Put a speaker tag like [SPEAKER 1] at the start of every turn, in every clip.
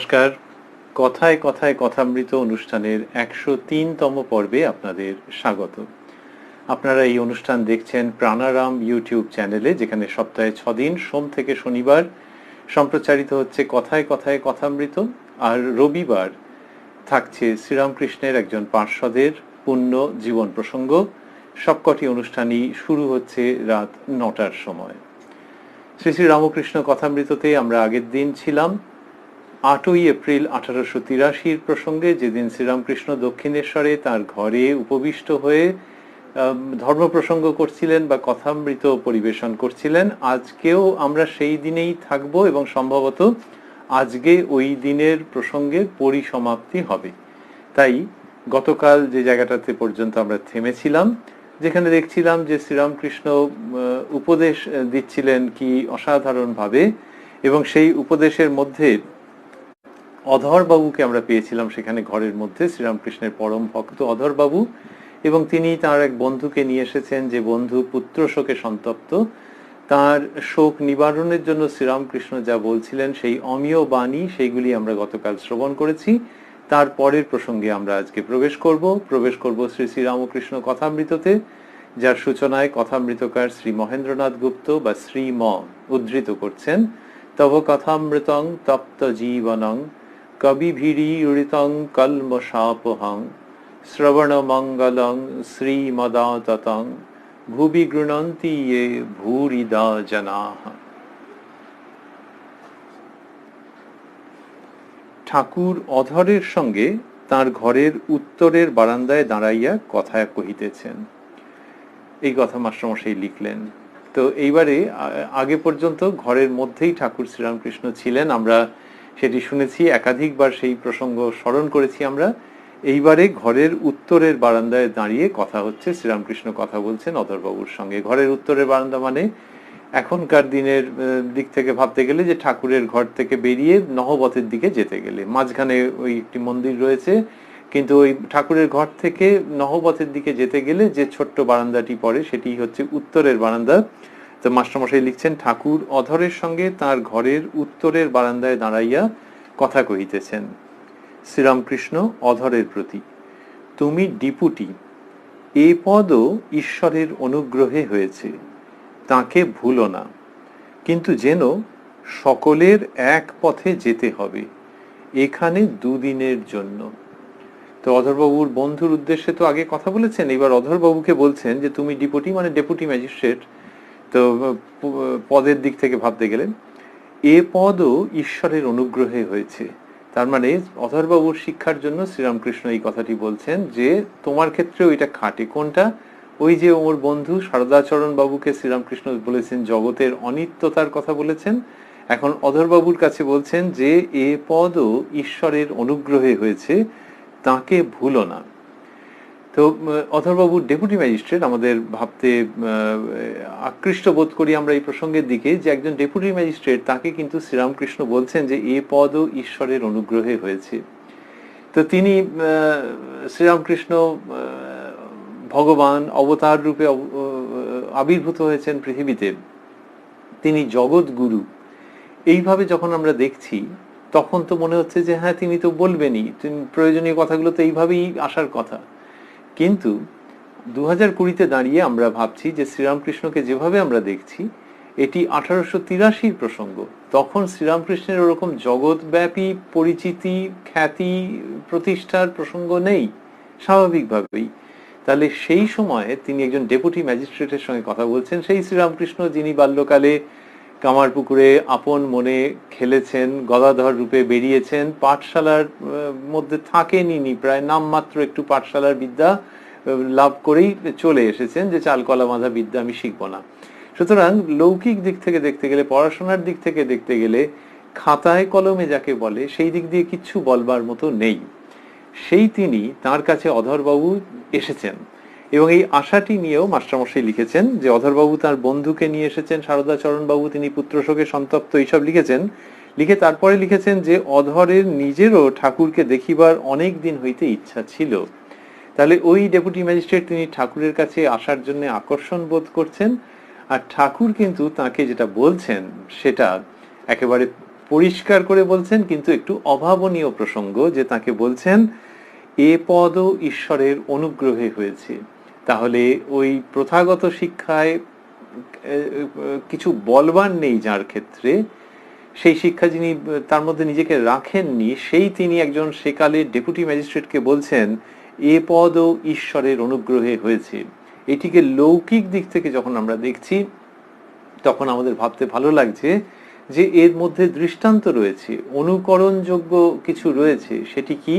[SPEAKER 1] নমস্কার। কথায় কথায় কথামৃত অনুষ্ঠানের 103তম পর্বে আপনাদের স্বাগত। আপনারা এই অনুষ্ঠান দেখছেন প্রাণারাম ইউটিউব চ্যানেলে, যেখানে সপ্তাহে 6 দিন সোম থেকে শনিবার সম্প্রচারিত হচ্ছে কথায় কথায় কথামৃত, আর রবিবার থাকছে শ্রীরামকৃষ্ণের একজন পার্ষদের পুণ্য জীবন প্রসঙ্গ। সবকটি অনুষ্ঠানই শুরু হচ্ছে রাত 9টার সময়। শ্রী শ্রী রামকৃষ্ণ কথামৃততে আমরা আগের দিন ছিলাম 8ই এপ্রিল 1883 প্রসঙ্গে, যেদিন শ্রীরামকৃষ্ণ দক্ষিণেশ্বরে তার ঘরে উপবিষ্ট হয়ে ধর্ম প্রসঙ্গ করছিলেন বা কথামৃত পরিবেশন করছিলেন। আজকেও আমরা সেই দিনেই থাকব এবং সম্ভবত আজকে ওই দিনের প্রসঙ্গের পরিসমাপ্তি হবে। তাই গতকাল যে জায়গাটাতে পর্যন্ত আমরা থেমেছিলাম, যেখানে দেখছিলাম যে শ্রীরামকৃষ্ণ উপদেশ দিচ্ছিলেন কি অসাধারণভাবে, এবং সেই উপদেশের মধ্যে অধরবাবুকে আমরা পেয়েছিলাম সেখানে ঘরের মধ্যে, শ্রীরামকৃষ্ণের পরম ভক্ত অধরবাবু, এবং তিনি তার এক বন্ধুকে নিয়ে এসেছেন, যে বন্ধু পুত্র শোকে সন্তপ্ত। তার শোক নিবারণের জন্য শ্রীরামকৃষ্ণ যা বলছিলেন সেই অমীয় বাণী, সেইগুলি আমরা গতকাল শ্রবণ করেছি। তার পরের প্রসঙ্গে আমরা আজকে প্রবেশ করব শ্রী শ্রী রামকৃষ্ণ কথামৃততে, যার সূচনায় কথামৃতকার শ্রী মহেন্দ্রনাথ গুপ্ত বা শ্রীম উদ্ধৃত করছেন, তব কথামৃতং তপ্ত জীবনং কবিভিরীড়িতং কল্মষাপহং শ্রবণ মঙ্গলং শ্রীমদাততং ভুবি গৃণন্তি ये ভূরিদা জনাঃ। ঠাকুর অধরের সঙ্গে তার ঘরের উত্তরের বারান্দায় দাঁড়াইয়া কথা কহিতেছেন, এই কথা মাস্টারমশাই লিখলেন। তো এইবারে আগে পর্যন্ত ঘরের মধ্যেই ঠাকুর শ্রীরামকৃষ্ণ ছিলেন, আমরা সেটি শুনেছি, একাধিকবার সেই প্রসঙ্গ স্মরণ করেছি আমরা। এইবারে ঘরের উত্তরের বারান্দায় দাঁড়িয়ে কথা হচ্ছে, শ্রীরামকৃষ্ণ কথা বলছেন অধরবাবুর সঙ্গে। ঘরের উত্তরের বারান্দা মানে এখনকার দিনের দিক থেকে ভাবতে গেলে যে ঠাকুরের ঘর থেকে বেরিয়ে নহবতের দিকে যেতে গেলে মাঝখানে ওই একটি মন্দির রয়েছে, কিন্তু ওই ঠাকুরের ঘর থেকে নহবতের দিকে যেতে গেলে যে ছোট্ট বারান্দাটি পড়ে সেটি হচ্ছে উত্তরের বারান্দা। তো মাস্টারমশাই লিখছেন, ঠাকুর অধরের সঙ্গে তার ঘরের উত্তরের বারান্দায় দাঁড়াইয়া কথা কহিতেছেন। শ্রীরামকৃষ্ণ অধরের প্রতি, তুমি ডিপুটি, এ পদও ঈশ্বরের অনুগ্রহে হয়েছে, তাকে ভুলো না, কিন্তু যেন সকলের এক পথে যেতে হবে, এখানে দুদিনের জন্য। তো অধরবাবুর বন্ধুর উদ্দেশ্যে তো আগে কথা বলেছেন, এবার অধরবাবুকে বলছেন যে তুমি ডিপুটি মানে ডেপুটি ম্যাজিস্ট্রেট, তো পদের দিক থেকে ভাবতে গেলেন এ পদও ঈশ্বরের অনুগ্রহে হয়েছে। তার মানে অধরবাবুর শিক্ষার জন্য শ্রীরামকৃষ্ণ এই কথাটি বলছেন যে তোমার ক্ষেত্রে ওইটা খাটে। কোনটা? ওই যে ওর বন্ধু সারদাচরণ বাবুকে শ্রীরামকৃষ্ণ বলেছেন জগতের অনিত্যতার কথা বলেছেন, এখন অধরবাবুর কাছে বলছেন যে এ পদও ঈশ্বরের অনুগ্রহে হয়েছে, তাকে ভুলো না। তো অধরবাবুর ডেপুটি ম্যাজিস্ট্রেট, আমাদের ভাবতে আকৃষ্ট বোধ করি আমরা এই প্রসঙ্গের দিকে, যে একজন ডেপুটি ম্যাজিস্ট্রেট তাকে কিন্তু শ্রীরামকৃষ্ণ বলছেন যে এ পদও ঈশ্বরের অনুগ্রহে হয়েছে। তো তিনি শ্রীরামকৃষ্ণ ভগবান অবতার রূপে আবির্ভূত হয়েছেন পৃথিবীতে, তিনি জগৎ গুরু, এইভাবে যখন আমরা দেখছি তখন তো মনে হচ্ছে যে হ্যাঁ তিনি তো বলবেনই, প্রয়োজনীয় কথাগুলো তো এইভাবেই আসার কথা। কিন্তু 2020-তে দাঁড়িয়ে আমরা ভাবছি যে শ্রীরামকৃষ্ণকে যেভাবে আমরা দেখছি এটি 1883 প্রসঙ্গ। তখন শ্রীরামকৃষ্ণের ওরকম জগৎব্যাপী পরিচিতি, খ্যাতি, প্রতিষ্ঠার প্রসঙ্গ নেই স্বাভাবিকভাবেই। তাহলে সেই সময়ে তিনি একজন ডেপুটি ম্যাজিস্ট্রেটের সঙ্গে কথা বলছেন, সেই শ্রীরামকৃষ্ণ যিনি বাল্যকালে কামারপুকুরে আপন মনে খেলেছেন, গদাধর রূপে বেরিয়েছেন, পাঠশালার মধ্যে থাকেনি, প্রায় নামমাত্র একটু পাঠশালার বিদ্যা লাভ করেই চলে এসেছেন যে চালকলা বাঁধা বিদ্যা আমি শিখব না। সুতরাং লৌকিক দিক থেকে দেখতে গেলে, পড়াশোনার দিক থেকে দেখতে গেলে, খাতায় কলমে যাকে বলে সেই দিক দিয়ে কিচ্ছু বলবার মতো নেই। সেই তিনি তার কাছে অধরবাবু এসেছেন, এবং এই আশাটি নিয়েও মাস্টারমশাই লিখেছেন যে অধরবাবু তার বন্ধুকে নিয়ে এসেছেন, সারদাচরণ বাবু, তিনি পুত্রশোকে সন্তপ্ত, এইসব লিখেছেন। লিখে তারপরে লিখেছেন যে অধরের নিজেরও ঠাকুরকে দেখিবার অনেক দিন হইতে ইচ্ছা ছিল। তাহলে ওই ডেপুটি ম্যাজিস্ট্রেট তিনি ঠাকুরের কাছে আসার জন্য আকর্ষণ বোধ করছেন, আর ঠাকুর কিন্তু তাকে যেটা বলছেন সেটা একেবারে পরিষ্কার করে বলছেন, কিন্তু একটু অভাবনীয় প্রসঙ্গ, যে তাকে বলছেন এ পদও ঈশ্বরের অনুগ্রহে হয়েছে। তাহলে ওই প্রথাগত শিক্ষায় কিছু বলবার নেই যার ক্ষেত্রে, সেই শিক্ষা যিনি তার মধ্যে নিজেকে রাখেননি, সেই তিনি একজন সেকালে ডেপুটি ম্যাজিস্ট্রেটকে বলছেন এ পদও ঈশ্বরের অনুগ্রহে হয়েছে। এটিকে লৌকিক দিক থেকে যখন আমরা দেখছি, তখন আমাদের ভাবতে ভালো লাগছে যে এর মধ্যে দৃষ্টান্ত রয়েছে, অনুকরণযোগ্য কিছু রয়েছে। সেটি কি?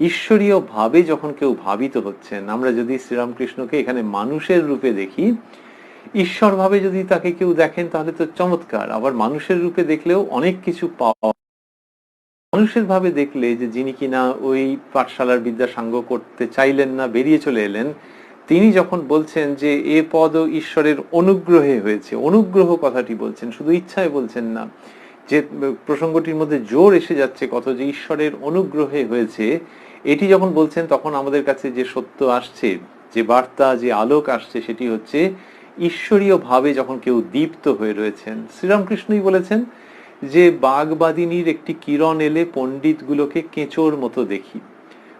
[SPEAKER 1] ঈশ্বরীয় ভাবে যখন কেউ ভাবিত হচ্ছেন, আমরা যদি শ্রীরামকৃষ্ণকে এখানে মানুষের রূপে দেখি, ঈশ্বর ভাবে যদি তাকে কেউ দেখেন তাহলে তো চমৎকার। আবার মানুষের রূপে দেখলেও অনেক কিছু পাওয়া। মানুষের ভাবে দেখলে, যে যিনি কিনা ওই পাঠশালার বিদ্যা সাঙ্গ করতে চাইলেন না, বেরিয়ে চলে এলেন, তিনি যখন বলছেন যে এ পদও ঈশ্বরের অনুগ্রহে হয়েছে, অনুগ্রহ কথাটি বলছেন, শুধু ইচ্ছায় বলছেন না, যে প্রসঙ্গটির মধ্যে জোর এসে যাচ্ছে কত, যে ঈশ্বরের অনুগ্রহে হয়েছে, এটি যখন বলছেন তখন আমাদের কাছে যে সত্য আসছে, যে বার্তা, যে আলোক আসছে, সেটি হচ্ছে ঈশ্বরীয় ভাবে যখন কেউ দীপ্ত হয়ে রয়েছেন। শ্রীরামকৃষ্ণই বলেছেন যে বাগবাদিনীর একটি কিরণ এলে পণ্ডিতগুলোকে কেঁচোর মতো দেখি।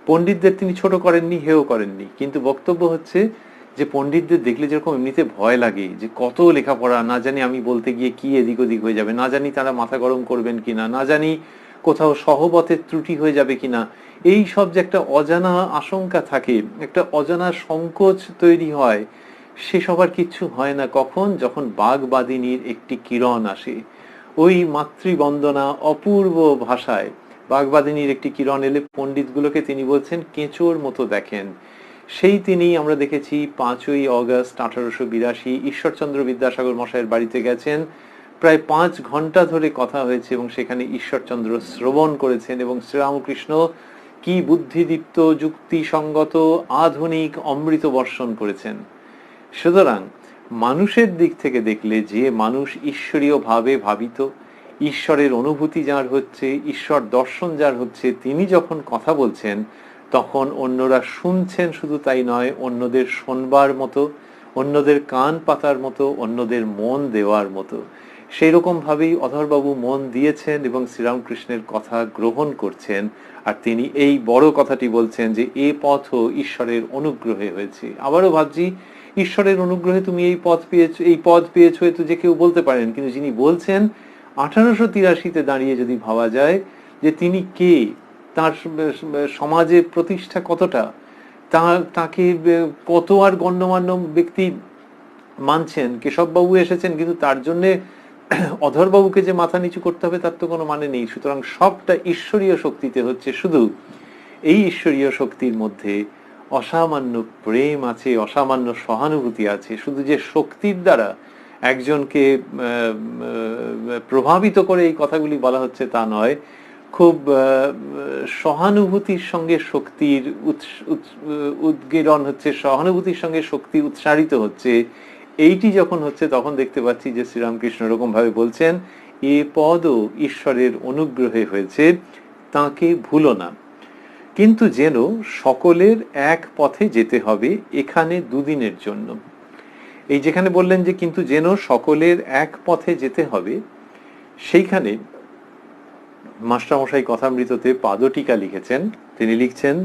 [SPEAKER 1] পণ্ডিতদের তিনি ছোট করেননি, হেও করেননি, কিন্তু বক্তব্য হচ্ছে যে পণ্ডিতদের দেখলে যেরকম এমনিতে ভয় লাগে, যে কত লেখাপড়া, না জানি আমি বলতে গিয়ে কি এদিক ওদিক হয়ে যাবে, না জানি তারা মাথা গরম করবেন কিনা, না জানি কোথাও সহবতের ত্রুটি হয়ে যাবে কিনা, এই সব যে একটা অজানা আশঙ্কা থাকে, একটা অজানা সংকোচ তৈরি হয়, সে সবার কিচ্ছু হয় না। কখন? যখন বাগবাদিনীর একটি কিরণ আসে, ওই মাতৃবন্দনা অপূর্ব ভাষায় বাগবাদিনীর একটি কিরণ এলে পণ্ডিতগুলোকে তিনি বলছেন কেঁচোর মতো দেখেন। সেই তিনি আমরা দেখেছি 5ই অগস্ট 1882 ঈশ্বরচন্দ্র বিদ্যাসাগর মশাইয়ের বাড়িতে গেছেন, প্রায় 5 ঘন্টা ধরে কথা হয়েছে, এবং সেখানে ঈশ্বরচন্দ্র শ্রবণ করেছেন, এবং শ্রীরামকৃষ্ণ কি বুদ্ধিদীপ্ত, যুক্তিসঙ্গত, আধুনিক অমৃত বর্ষণ করেছেন। সুতরাং মানুষের দিক থেকে দেখলে, যে মানুষ ঈশ্বরীয় ভাবে ভাবিত, ঈশ্বরের অনুভূতি যার হচ্ছে, ঈশ্বর দর্শন যার হচ্ছে, তিনি যখন কথা বলছেন তখন অন্যরা শুনছেন, শুধু তাই নয়, অন্যদের শোনবার মতো, অন্যদের কান পাতার মতো, অন্যদের মন দেওয়ার মতো। সেই রকম ভাবেই অধরবাবু মন দিয়েছেন এবং শ্রীরামকৃষ্ণের কথা গ্রহণ করছেন। আর তিনি এই বড় কথাটি বলছেন যে এ পথও ঈশ্বরের অনুগ্রহে হয়েছে। আবারও ভাবছি, ঈশ্বরের অনুগ্রহে তুমি এই পথ পেয়েছো, এই পদ পেয়েছো, এ তো যে কেউ বলতে পারেন, কিন্তু যিনি বলছেন 1883-তে দাঁড়িয়ে যদি ভাবা যায় যে তিনি কে, তার সমাজে প্রতিষ্ঠা কতটা, তাকে কত আর গণ্যমান্য ব্যক্তি মানছেন। কেশববাবু এসেছেন, কিন্তু তার জন্যে অধরবাবুকে যে মাথা নিচু করতে হবে তার তো কোনো মানে নেই। সুতরাং সবটা ঈশ্বরীয় শক্তিতে হচ্ছে। শুধু এই ঈশ্বরীয় শক্তির মধ্যে অসামান্য প্রেম আছে, অসামান্য সহানুভূতি আছে। শুধু যে শক্তির দ্বারা একজনকে প্রভাবিত করে এই কথাগুলি বলা হচ্ছে তা নয়, খুব সহানুভূতির সঙ্গে শক্তির উদ্গীরণ হচ্ছে, সহানুভূতির সঙ্গে শক্তি উৎসারিত হচ্ছে। এইটি যখন হচ্ছে তখন দেখতে পাচ্ছি যে শ্রীরামকৃষ্ণ এরকম ভাবে বলছেন এ পদও ঈশ্বরের অনুগ্রহে হয়েছে, তাকে ভুলো না, কিন্তু যেন সকলের এক পথে যেতে হবে এখানে দুদিনের জন্য। এই যেখানে বললেন যে কিন্তু যেন সকলের এক পথে যেতে হবে, সেইখানে মাস্টারমশাই কথামৃততে পাদটিকা লিখেছেন। তিনি লিখছেন,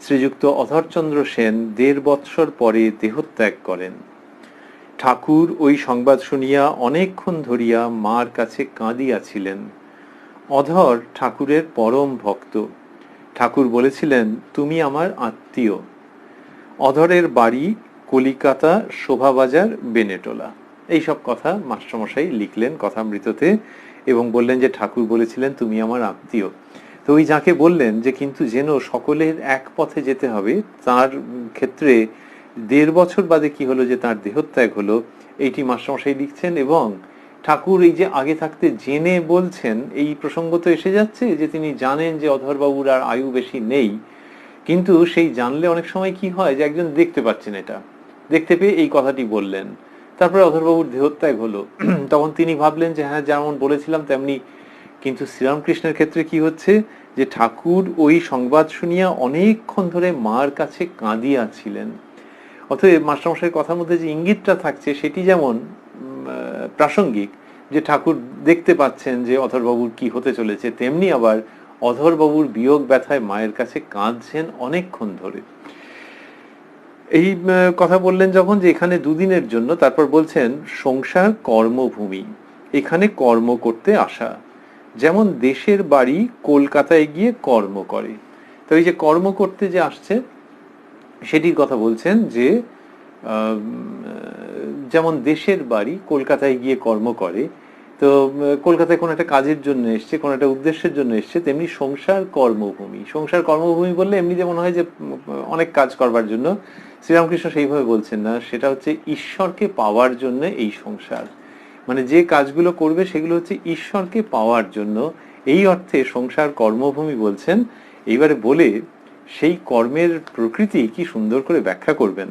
[SPEAKER 1] শ্রীযুক্ত অধরচন্দ্র সেন 1.5 বৎসর পরে দেহত্যাগ করেন। ঠাকুর ওই সংবাদ শুনিয়া অনেকক্ষণ ধরিয়া মার কাছে কাঁদিয়াছিলেন। অধর ঠাকুরের পরম ভক্ত। ঠাকুর বলেছিলেন, তুমি আমার আত্মীয়। অধরের বাড়ি কলিকাতা, শোভাবাজার, বেনেটোলা। এইসব কথা মাস্টারমশাই লিখলেন কথামৃততে এবং বললেন যে ঠাকুর বলেছিলেন তুমি আমার আত্মীয়। তো ওই যাকে বললেন যে কিন্তু যেন সকলের এক পথে যেতে হবে, তার ক্ষেত্রে 1.5 বছর বাদে কি হলো যে তার দেহত্যাগ হলো, এইটি মাস্টারমশাই লিখছেন। এবং ঠাকুর এই যে আগে থাকতে জেনে বলছেন, এই প্রসঙ্গ তো এসে যাচ্ছে যে তিনি জানেন যে অধরবাবুর আর আয়ু বেশি নেই, কিন্তু সেই জানলে অনেক সময় কি হয় যে একজন দেখতে পাচ্ছেন, এটা দেখতে পেয়ে এই কথাটি বললেন, তারপরে অধরবাবুর দেহত্যাগ হলো। তখন তিনি ভাবলেন যে হ্যাঁ, যেমন বলেছিলাম তেমনি। কিন্তু শ্রীরামকৃষ্ণের ক্ষেত্রে কি হচ্ছে যে ঠাকুর ওই সংবাদ শুনিয়া অনেকক্ষণ ধরে মার কাছে কাঁদিয়াছিলেন। অতএব মাস্টারমশাইয়ের কথার মধ্যে যে ইঙ্গিতটা থাকছে সেটি যেমন প্রাসঙ্গিক, যে ঠাকুর দেখতে পাচ্ছেন যে অধরবাবুর কি হতে চলেছে, তেমনি আবার অধরবাবুর বিয়োগ ব্যথায় মায়ের কাছে কাঁদছেন অনেকক্ষণ ধরে। এই কথা বললেন যখন, যে এখানে দুদিনের জন্য, তারপর বলছেন সংসার কর্মভূমি, এখানে কর্ম করতে আসা, যেমন দেশের বাড়ি কলকাতায় গিয়ে কর্ম করে। তো এই যে কর্ম করতে যে আসছে সেটির কথা বলছেন, যে যেমন দেশের বাড়ি কলকাতায় গিয়ে কর্ম করে, তো কলকাতায় কোনো একটা কাজের জন্য এসছে, কোনো একটা উদ্দেশ্যের জন্য এসছে, তেমনি সংসার কর্মভূমি। সংসার কর্মভূমি বললে এমনি যেমন হয় যে অনেক কাজ করবার জন্য, শ্রীরামকৃষ্ণ সেইভাবে বলছেন না, সেটা হচ্ছে ঈশ্বরকে পাওয়ার জন্য এই সংসার, মানে যে কাজগুলো করবে সেগুলো হচ্ছে ঈশ্বরকে পাওয়ার জন্য, এই অর্থে সংসার কর্মভূমি বলছেন। এইবারে বলে সেই কর্মের প্রকৃতি কি সুন্দর করে ব্যাখ্যা করবেন।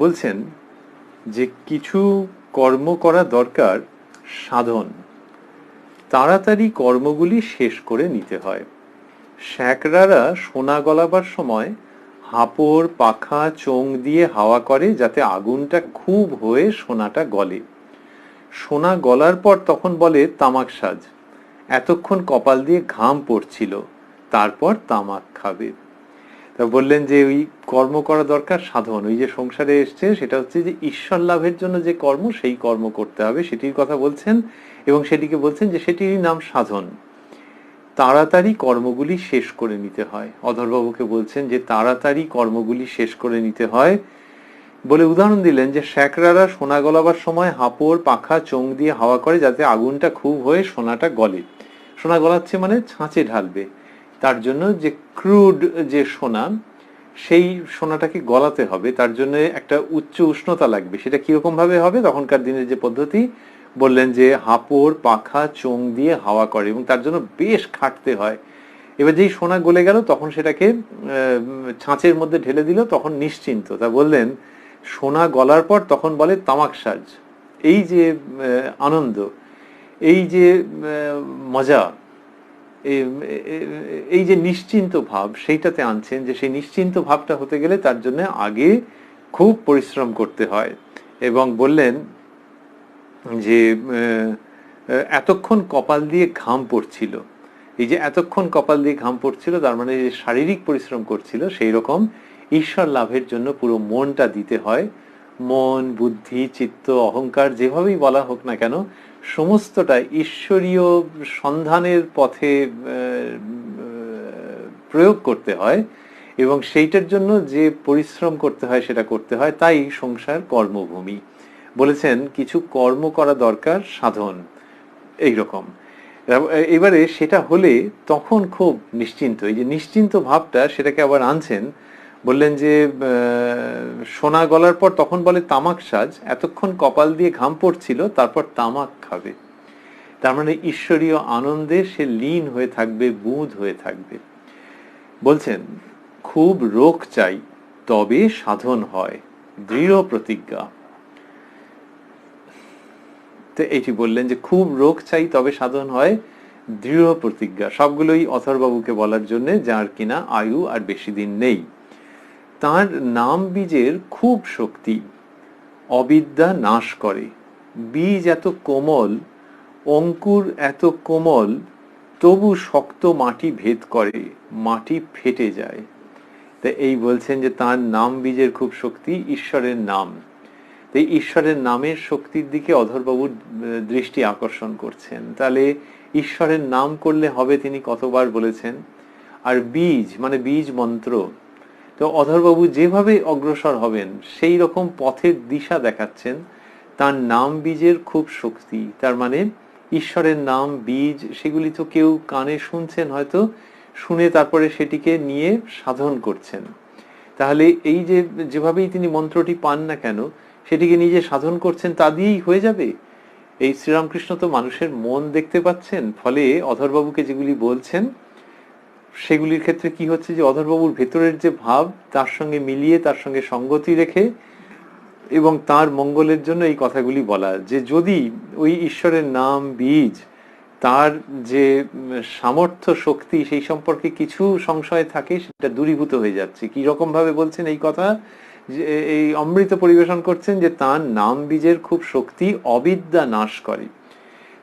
[SPEAKER 1] বলছেন যে কিছু কর্ম করা দরকার সাধন, তাড়াতাড়ি কর্মগুলি শেষ করে নিতে হয়। শ্যাকরারা সোনা গলাবার সময় হাঁপড় পাখা চোং দিয়ে হাওয়া করে, যাতে আগুনটা খুব হয়ে সোনাটা গলে। সোনা গলার পর তখন বলে তামাক সাজ, এতক্ষণ কপাল দিয়ে ঘাম পড়ছিল, তারপর তামাক খাবে। তা বললেন যে ওই কর্ম করা দরকার সাধন, ওই যে সংসারে এসছে সেটা হচ্ছে যে ঈশ্বর লাভের জন্য যে কর্ম, সেই কর্ম করতে হবে, সেটির কথা বলছেন। এবং সেটিকে বলছেন যে সেটিরই নাম সাধন। তাড়াতাড়ি কর্মগুলি শেষ করে নিতে হয়। অধরবাবুকে বলছেন যে তাড়াতাড়ি কর্মগুলি শেষ করে নিতে হয় বলে উদাহরণ দিলেন যে শ্যাকরারা সোনা গলাবার সময় হাঁপড় পাখা চোং দিয়ে হাওয়া করে, যাতে আগুনটা খুব হয়ে সোনাটা গলে। সোনা গলাচ্ছে মানে ছাঁচে ঢালবে, তার জন্য যে ক্রুড যে সোনা, সেই সোনাটাকে গলাতে হবে, তার জন্য একটা উচ্চ উষ্ণতা লাগবে। সেটা কিরকম ভাবে হবে, তখনকার দিনের যে পদ্ধতি বললেন যে হাঁপড় পাখা চোং দিয়ে হাওয়া করে, এবং তার জন্য বেশ খাটতে হয়। এবার যেই সোনা গলে গেল তখন সেটাকে ছাঁচের মধ্যে ঢেলে দিল, তখন নিশ্চিন্ত। তা বললেন সোনা গলার পর তখন বলে তামাক সাজ। এই যে আনন্দ, এই যে মজা, এই যে নিশ্চিন্ত ভাব, সেইটাতে আনছেন যে সেই নিশ্চিন্ত ভাবটা হতে গেলে তার জন্য আগে খুব পরিশ্রম করতে হয়। এবং বললেন যে এতক্ষণ কপাল দিয়ে ঘাম পড়ছিল, এই যে এতক্ষণ কপাল দিয়ে ঘাম পড়ছিল তার মানে যে শারীরিক পরিশ্রম করছিল, সেই রকম ঈশ্বর লাভের জন্য পুরো মনটা দিতে হয়। মন বুদ্ধি চিত্ত অহংকার যেভাবেই বলা হোক না কেন, সমস্তটা ঈশ্বরীয় সন্ধানের পথে প্রয়োগ করতে হয়, এবং সেইটার জন্য যে পরিশ্রম করতে হয় সেটা করতে হয়। তাই সংসার কর্মভূমি। বলেছেন কিছু কর্ম করা দরকার সাধন, এইরকম। এবারে সেটা হলে তখন খুব নিশ্চিন্ত, এই যে নিশ্চিন্ত ভাবটা সেটাকে আবার আনছেন। বললেন যে সোনা গলার পর তখন বলে তামাক সাজ, এতক্ষণ কপাল দিয়ে ঘাম পড়ছিল, তারপর তামাক খাবে। তার মানে ঈশ্বরীয় আনন্দে সে লীন হয়ে থাকবে, বুঁদ হয়ে থাকবে। বলছেন খুব রোগ চাই তবে সাধন হয়, দৃঢ় প্রতিজ্ঞা। তো এইটি বললেন যে খুব রোগ চাই তবে সাধন হয়, দৃঢ় প্রতিজ্ঞা। সবগুলোই অথরবাবুকে বলার জন্য, যার কিনা আয়ু আর বেশি দিন নেই। তার নাম বীজের খুব শক্তি, অবিদ্যা নাশ করে। বীজ এত কোমল, অঙ্কুর এত কোমল, তবু শক্ত মাটি ভেদ করে, মাটি ফেটে যায়। তা এই বলছেন যে তার নাম বীজের খুব শক্তি, ঈশ্বরের নাম। এই ঈশ্বরের নামের শক্তির দিকে অধরবাবুর দৃষ্টি আকর্ষণ করছেন। তাহলে ঈশ্বরের নাম করলে হবে, তিনি কতবার বলেছেন। আর বীজ মানে বীজ মন্ত্র। তো অধরবাবু যেভাবে অগ্রসর হবেন সেই রকম পথের দিশা দেখাচ্ছেন। তার নাম বীজের খুব শক্তি, তার মানে ঈশ্বরের নাম বীজ, সেগুলি তো কেউ কানে শুনছেন হয়তো, শুনে তারপরে সেটিকে নিয়ে সাধন করছেন। তাহলে এই যে যেভাবেই তিনি মন্ত্রটি পান না কেন, সেটিকে নিজে সাধন করছেন, তা দিয়েই হয়ে যাবে। এই শ্রীরামকৃষ্ণ তো মানুষের মন দেখতে পাচ্ছেন, ফলে অধরবাবুকে যেগুলি বলছেন সেগুলির ক্ষেত্রে কি হচ্ছে যে অধরবাবুর ভেতরের যে ভাব তার সঙ্গে মিলিয়ে, তার সঙ্গে সঙ্গতি রেখে এবং তার মঙ্গলের জন্য এই কথাগুলি বলা, যে যদি ওই ঈশ্বরের নাম বীজ তার যে সামর্থ্য শক্তি সেই সম্পর্কে কিছু সংশয় থাকে, সেটা দূরীভূত হয়ে যাচ্ছে। কি রকম ভাবে বলছেন এই কথা? যে এই অমৃত পরিবেশন করছেন যে তার নাম বীজের খুব শক্তি অবিদ্যা নাশ করে।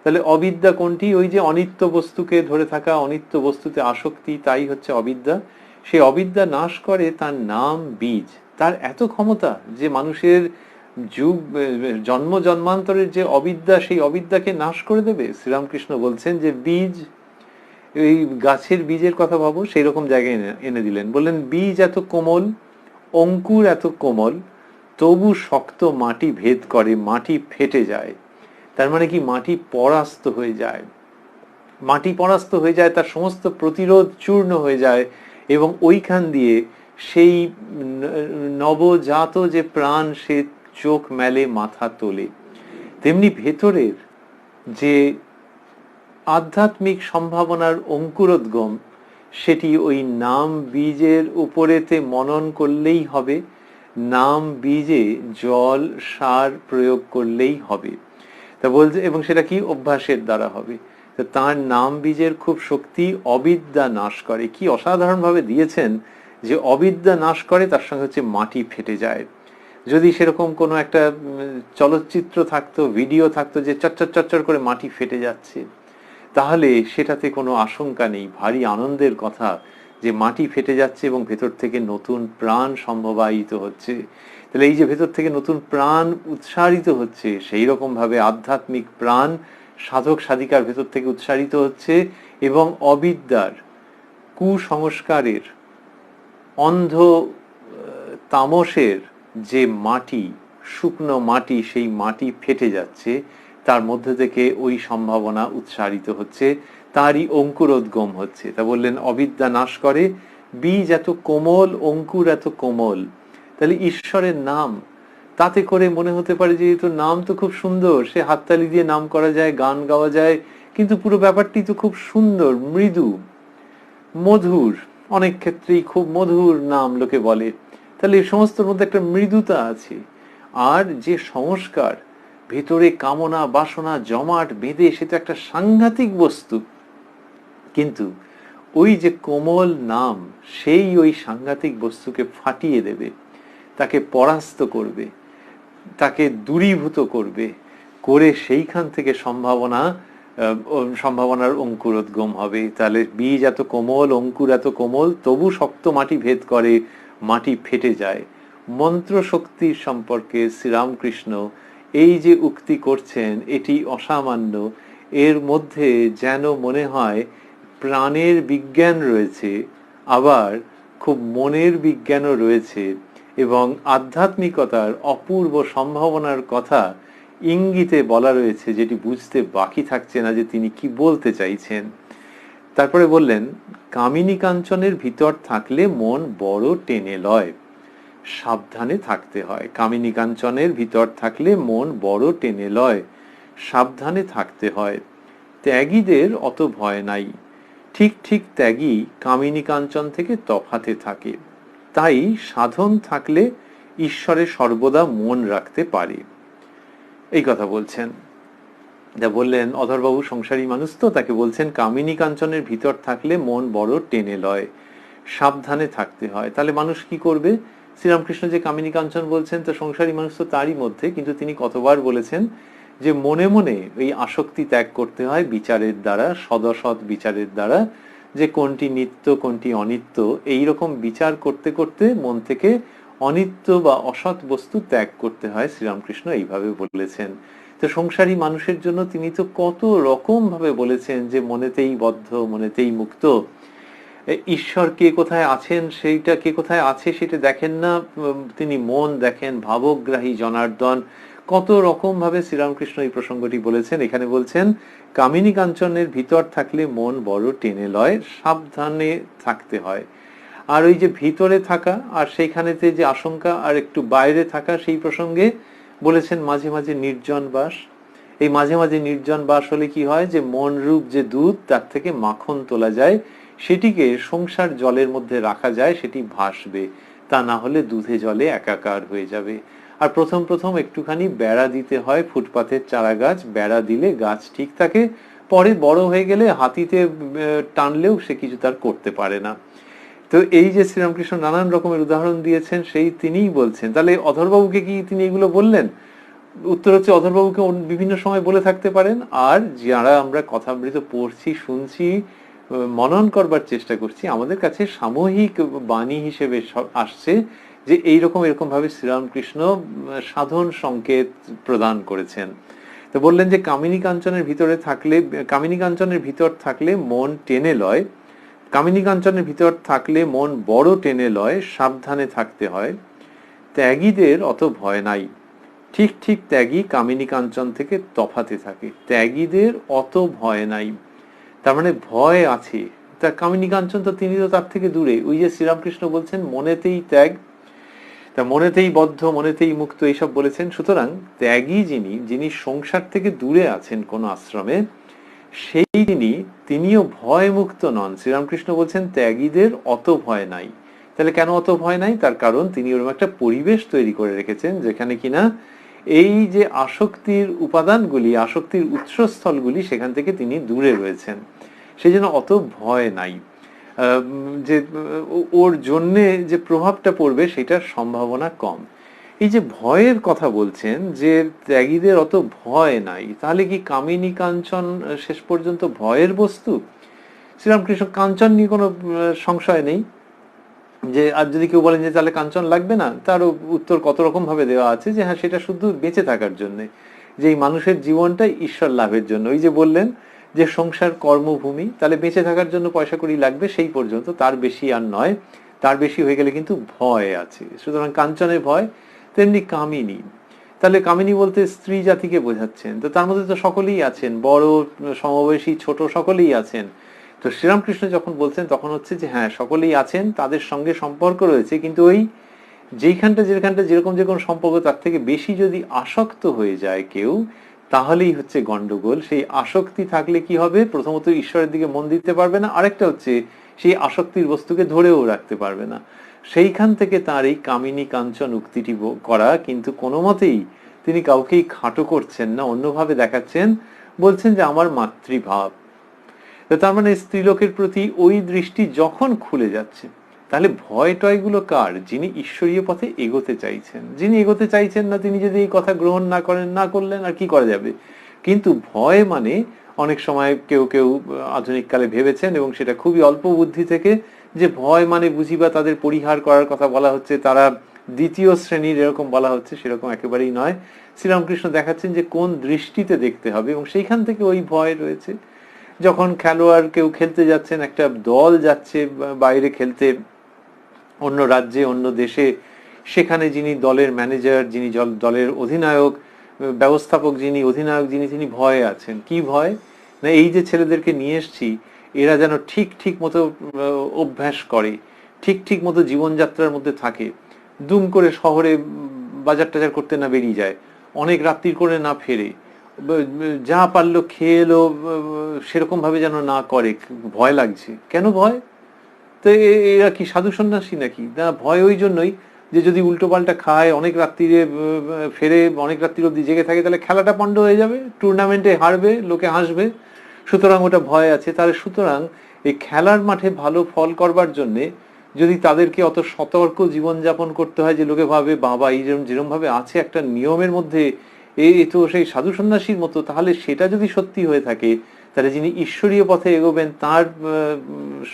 [SPEAKER 1] তাহলে অবিদ্যা কোনটি? ওই যে অনিত্য বস্তুকে ধরে থাকা, অনিত্য বস্তুতে আসক্তি, তাই হচ্ছে অবিদ্যা। সেই অবিদ্যা নাশ করে তার নাম বীজ। তার এত ক্ষমতা যে মানুষের যুগ জন্ম জন্মান্তরের যে অবিদ্যা, সেই অবিদ্যাকে নাশ করে দেবে। শ্রীরামকৃষ্ণ বলছেন যে বীজ, এই গাছের বীজের কথা ভাবো, সেই রকম জায়গায় এনে দিলেন। বললেন বীজ এত কোমল, অঙ্কুর এত কোমল, তবু শক্ত মাটি ভেদ করে, মাটি ফেটে যায়। তার মানে কি? মাটি পরাস্ত হয়ে যায়। মাটি পরাস্ত হয়ে যায়, তার সমস্ত প্রতিরোধ চূর্ণ হয়ে যায়, এবং ওইখান দিয়ে সেই নবজাত যে প্রাণ, সে চোখ মেলে, মাথা তোলে। তেমনি ভেতরের যে আধ্যাত্মিক সম্ভাবনার অঙ্কুরোদ্গম, সেটি ওই নাম বীজের উপরেতে মনন করলেই হবে, নাম বীজে জল সার প্রয়োগ করলেই হবে। তা বলছে, এবং সেটা কি? অভ্যাসের দ্বারা হবে। তো তার নাম বীজের খুব শক্তি অবিদ্যা নাশ করে। কি অসাধারণ ভাবে দিয়েছেন যে অবিদ্যা নাশ করে, তার সঙ্গে হচ্ছে মাটি ফেটে যায়। যদি সেরকম কোনো একটা চলচ্চিত্র থাকতো, ভিডিও থাকতো যে চচ্চর চচ্চর করে মাটি ফেটে যাচ্ছে, তাহলে সেটাতে কোনো আশঙ্কা নেই, ভারী আনন্দের কথা যে মাটি ফেটে যাচ্ছে এবং ভেতর থেকে নতুন প্রাণ সম্ভবায়িত হচ্ছে। তাহলে এই যে ভেতর থেকে নতুন প্রাণ উৎসারিত হচ্ছে, সেই রকম ভাবে আধ্যাত্মিক প্রাণ সাধক সাধিকার ভেতর থেকে উৎসারিত হচ্ছে, এবং অবিদ্যার, কুসংস্কারের, অন্ধ তামসের যে মাটি, শুকনো মাটি, সেই মাটি ফেটে যাচ্ছে, তার মধ্যে থেকে ওই সম্ভাবনা উৎসারিত হচ্ছে, তারই অঙ্কুরোদ্গম হচ্ছে। তা বললেন অবিদ্যা নাশ করে, বীজ এত কোমল, অঙ্কুর এত কোমল। তাহলে ঈশ্বরের নাম, তাতে করে মনে হতে পারে যে তো নাম তো খুব সুন্দর, সে হাততালি দিয়ে নাম করা যায়, গান গাওয়া যায়, কিন্তু পুরো ব্যাপারটি তো খুব সুন্দর, মৃদু, মধুর, অনেক ক্ষেত্রেই খুব মধুর নাম লোকে বলে। তাহলে এই সমস্ত মধ্যে একটা মৃদুতা আছে। আর যে সংস্কার, ভেতরে কামনা বাসনা জমাট বেঁধে, সে তো একটা সাংঘাতিক বস্তু। কিন্তু ওই যে কোমল নাম, সেই ওই সাংঘাতিক বস্তুকে ফাটিয়ে দেবে, তাকে পরাস্ত করবে, তাকে দূরীভূত করবে, করে সেইখান থেকে সম্ভাবনার অঙ্কুরোদ্গম হবে। তাহলে বীজ এত কোমল, অঙ্কুর এত কোমল, তবু শক্ত মাটি ভেদ করে, মাটি ফেটে যায়। মন্ত্র শক্তির সম্পর্কে শ্রীরামকৃষ্ণ এই যে উক্তি করছেন, এটি অসামান্য। এর মধ্যে যেন মনে হয় প্রাণের বিজ্ঞান রয়েছে, আবার খুব মনের বিজ্ঞানও রয়েছে, এবং আধ্যাত্মিকতার অপূর্ব সম্ভাবনার কথা ইঙ্গিতে বলা রয়েছে, যেটি বুঝতে বাকি থাকছে না যে তিনি কি বলতে চাইছেন। তারপরে বললেন, কামিনী কাঞ্চনের ভিতর থাকলে মন বড় টেনে লয়, সাবধানে থাকতে হয়। কামিনী কাঞ্চনের ভিতর থাকলে মন বড় টেনে লয়, সাবধানে থাকতে হয়। ত্যাগীদের অত ভয় নাই, ঠিক ঠিক ত্যাগী কামিনী কাঞ্চন থেকে তফাতে থাকে। তাই সাধন থাকলে ঈশ্বরে সর্বদা মন রাখতে পারে। এই কথা বলছেন। যা বললেন অধরবাবু সংসারী মানুষ, তো তাকে বলছেন কামিনী কাঞ্চনের ভিতর থাকলে মন বড় টেনে লয়, সাবধানে থাকতে হয়। তাহলে মানুষ কি করবে? শ্রীরামকৃষ্ণ যে কামিনী কাঞ্চন বলছেন, তো সংসারী মানুষ তো তারই মধ্যে, কিন্তু তিনি কতবার বলেছেন যে মনে মনে ওই আসক্তি ত্যাগ করতে হয় বিচারের দ্বারা, সদসৎ বিচারের দ্বারা, যে কোনটি নিত্য কোনটি অনিত্য, এই রকম বিচার করতে করতে মন থেকে অনিত্য বা অসৎ বস্তু ত্যাগ করতে হয়। শ্রীরামকৃষ্ণ এইভাবে বলেছেন। তো সংসারী মানুষের জন্য তিনি তো কত রকম ভাবে বলেছেন যে মনেতেই বদ্ধ, মনেতেই মুক্ত। ঈশ্বর কে কোথায় আছেন, সেইটা কে কোথায় আছে সেটা দেখেন না, তিনি মন দেখেন, ভাবগ্রাহী জনার্দন। কত রকম ভাবে শ্রীরামকৃষ্ণ এই প্রসঙ্গটি বলেছেন। এখানে বলছেন কামিনী কাঞ্চনের ভিতর থাকলে মন বড় টেনে লয়, সাবধানে থাকতে হয়। আর ওই যে ভিতরে থাকা আর সেইখানেতে যে আশঙ্কা, আর একটু বাইরে থাকা, সেই প্রসঙ্গে বলেছেন মাঝে মাঝে নির্জন বাস। এই মাঝে মাঝে নির্জন বাস হলে কি হয়, যে মন রূপ যে দুধ, তার থেকে মাখন তোলা যায়, সেটিকে সংসার জলের মধ্যে রাখা যায়, সেটি ভাসবে। তা না হলে দুধে জলে একাকার হয়ে যাবে। আর প্রথম প্রথম একটুখানি বেড়া দিতে হয়, ফুটপাথের চারা গাছ, বেড়া দিলে গাছ ঠিক থাকে, পরে বড় হয়ে গেলে হাতিতে টানলেও সে কিছু তার করতে পারে না। তো এই যে শ্রীরামকৃষ্ণ নানান রকমের উদাহরণ দিয়েছেন, সেই তিনিই বলছেন। তাহলে অধরবাবুকে কি তিনি এগুলো বললেন? উত্তর হচ্ছে অধরবাবুকে বিভিন্ন সময় বলে থাকতে পারেন। আর যারা আমরা কথামৃত পড়ছি, শুনছি, মনন করবার চেষ্টা করছি, আমাদের কাছে সাময়িক বাণী হিসেবে আসছে যে এইরকম এরকম ভাবে শ্রীরামকৃষ্ণ সাধন সংকেত প্রদান করেছেন। তো বললেন যে কামিনী কাঞ্চনের ভিতরে থাকলে, কামিনী কাঞ্চনের ভিতর থাকলে মন টেনে লয়, কামিনী কাঞ্চনের ভিতর থাকলে মন বড় টেনে লয়, সাবধানে থাকতে হয়। ত্যাগীদের অত ভয় নাই, ঠিক ঠিক ত্যাগী কামিনী কাঞ্চন থেকে তফাতে থাকে। ত্যাগীদের অত ভয় নাই, তার মানে ভয় আছে। তা কামিনী কাঞ্চন তো তিনি তো তার থেকে দূরে। ওই যে শ্রীরামকৃষ্ণ বলছেন মনেতেই ত্যাগ, তা মনেতেই বদ্ধ, মনেতেই মুক্ত, এইসব বলেছেন। সুতরাং ত্যাগী যিনি, যিনি সংসার থেকে দূরে আছেন কোন আশ্রমে, সেই তিনিও ভয় মুক্ত নন। শ্রীরামকৃষ্ণ বলছেন ত্যাগীদের অত ভয় নাই। তাহলে কেন অত ভয় নাই? তার কারণ তিনি ওরকম একটা পরিবেশ তৈরি করে রেখেছেন যেখানে কিনা এই যে আসক্তির উপাদানগুলি, আসক্তির উৎসস্থলগুলি, সেখান থেকে তিনি দূরে রয়েছেন। সেই জন্য অত ভয় নাই, যে ওর জন্যে যে প্রভাবটা পড়বে সেটার সম্ভাবনা কম। এই যে ভয়ের কথা বলছেন যে ত্যাগীদের অত ভয় নাই, তাহলে কি কামিনী কাঞ্চন শেষ পর্যন্ত ভয়ের বস্তু? শ্রীরামকৃষ্ণ কাঞ্চন নিয়ে কোনো সংশয় নেই। যে আর যদি কেউ বলেন যে তাহলে কাঞ্চন লাগবে না, তারও উত্তর কত রকম ভাবে দেওয়া আছে যে হ্যাঁ, সেটা শুধু বেঁচে থাকার জন্য, যে এই মানুষের জীবনটাই ঈশ্বর লাভের জন্য। ওই যে বললেন যে সংসার কর্মভূমি, তাহলে বেঁচে থাকার জন্য পয়সা কড়ি লাগবে সেই পর্যন্ত, তার বেশি আর নয়। তার বেশি হয়ে গেলে কিন্তু ভয় আছে। সুতরাং কাঞ্চনে ভয়। তেমনি কামিনী, তাহলে কামিনী বলতে স্ত্রী জাতিকে বোঝাচ্ছেন। তো তার মধ্যে তো সকলেই আছেন, বড় সমবয়সী ছোট সকলেই আছেন। তো শ্রীরামকৃষ্ণ যখন বলছেন তখন হচ্ছে যে হ্যাঁ, সকলেই আছেন, তাদের সঙ্গে সম্পর্ক রয়েছে, কিন্তু ওই যেখানটা যেরকম যেরকম সম্পর্ক, তার থেকে বেশি যদি আসক্ত হয়ে যায় কেউ, তাহলেই হচ্ছে গন্ডগোল। সেই আসক্তি থাকলে কি হবে? প্রথমত ঈশ্বরের দিকে মন দিতে পারবে না, আরেকটা হচ্ছে সেই আসক্তির বস্তুকে ধরেও রাখতে পারবে না। সেইখান থেকে তার এই কামিনী কাঞ্চন উক্তিটি করা, কিন্তু কোনো মতেই তিনি কাউকেই খাটো করছেন না, অন্যভাবে দেখাচ্ছেন। বলছেন যে আমার মাতৃভাব। তার মানে স্ত্রীলোকের প্রতি ওই দৃষ্টি যখন খুলে যাচ্ছে, তাহলে ভয় টয়গুলো কার? যিনি ঈশ্বরীয় পথে এগোতে চাইছেন। যিনি এগোতে চাইছেন না, তিনি যদি এই কথা গ্রহণ না করেন, না করলেন আর কি করা যাবে? কিন্তু ভয় মানে অনেক সময় কেউ কেউ আধুনিক কালে ভেবেছেন, এবং সেটা খুবই অল্প বুদ্ধি থেকে, যে ভয় মানে বুঝিবা তাদের পরিহার করার কথা বলা হচ্ছে, তারা দ্বিতীয় শ্রেণীর এরকম বলা হচ্ছে। সেরকম একেবারেই নয়। শ্রীরামকৃষ্ণ দেখাচ্ছেন যে কোন দৃষ্টিতে দেখতে হবে, এবং সেইখান থেকে ওই ভয় রয়েছে। যখন খেলোয়াড় কেউ খেলতে যাচ্ছেন, একটা দল যাচ্ছে বাইরে খেলতে, অন্য রাজ্যে, অন্য দেশে, সেখানে যিনি দলের ম্যানেজার, যিনি দলের অধিনায়ক, ব্যবস্থাপক যিনি, অধিনায়ক যিনি, তিনি ভয়ে আছেন। কি ভয়? না এই যে ছেলেদেরকে নিয়ে এসছি, এরা যেন ঠিক ঠিক মতো অভ্যাস করে, ঠিক ঠিক মতো জীবনযাত্রার মধ্যে থাকে, দুম করে শহরে বাজার টাজার করতে না বেরিয়ে যায়, অনেক রাত্রি করে না ফেরে, যা পারলো খেয়ে এলো, সেরকম ভাবে যেন না করে। ভয় লাগছে। কেন ভয়? তো এরা কি সাধু সন্ন্যাসী নাকি? না, ভয় ওই জন্যই যে যদি উল্টো পাল্টা খায়, অনেক রাত্রিরে ফেরে, অনেক রাত্রি অব্দি জেগে থাকে, তাহলে খেলাটা পণ্ড হয়ে যাবে, টুর্নামেন্টে হারবে, লোকে হাসবে। সুতরাং ওটা ভয় আছে। তাহলে সুতরাং এই খেলার মাঠে ভালো ফল করবার জন্যে যদি তাদেরকে অত সতর্ক জীবনযাপন করতে হয়, যে লোকে ভাবে বাবা এই যেরকম ভাবে আছে একটা নিয়মের মধ্যে, এই তো সেই সাধু সন্ন্যাসীর মতো, তাহলে সেটা যদি সত্যি হয়ে থাকে, তাহলে যিনি ঈশ্বরীয় পথে এগোবেন তার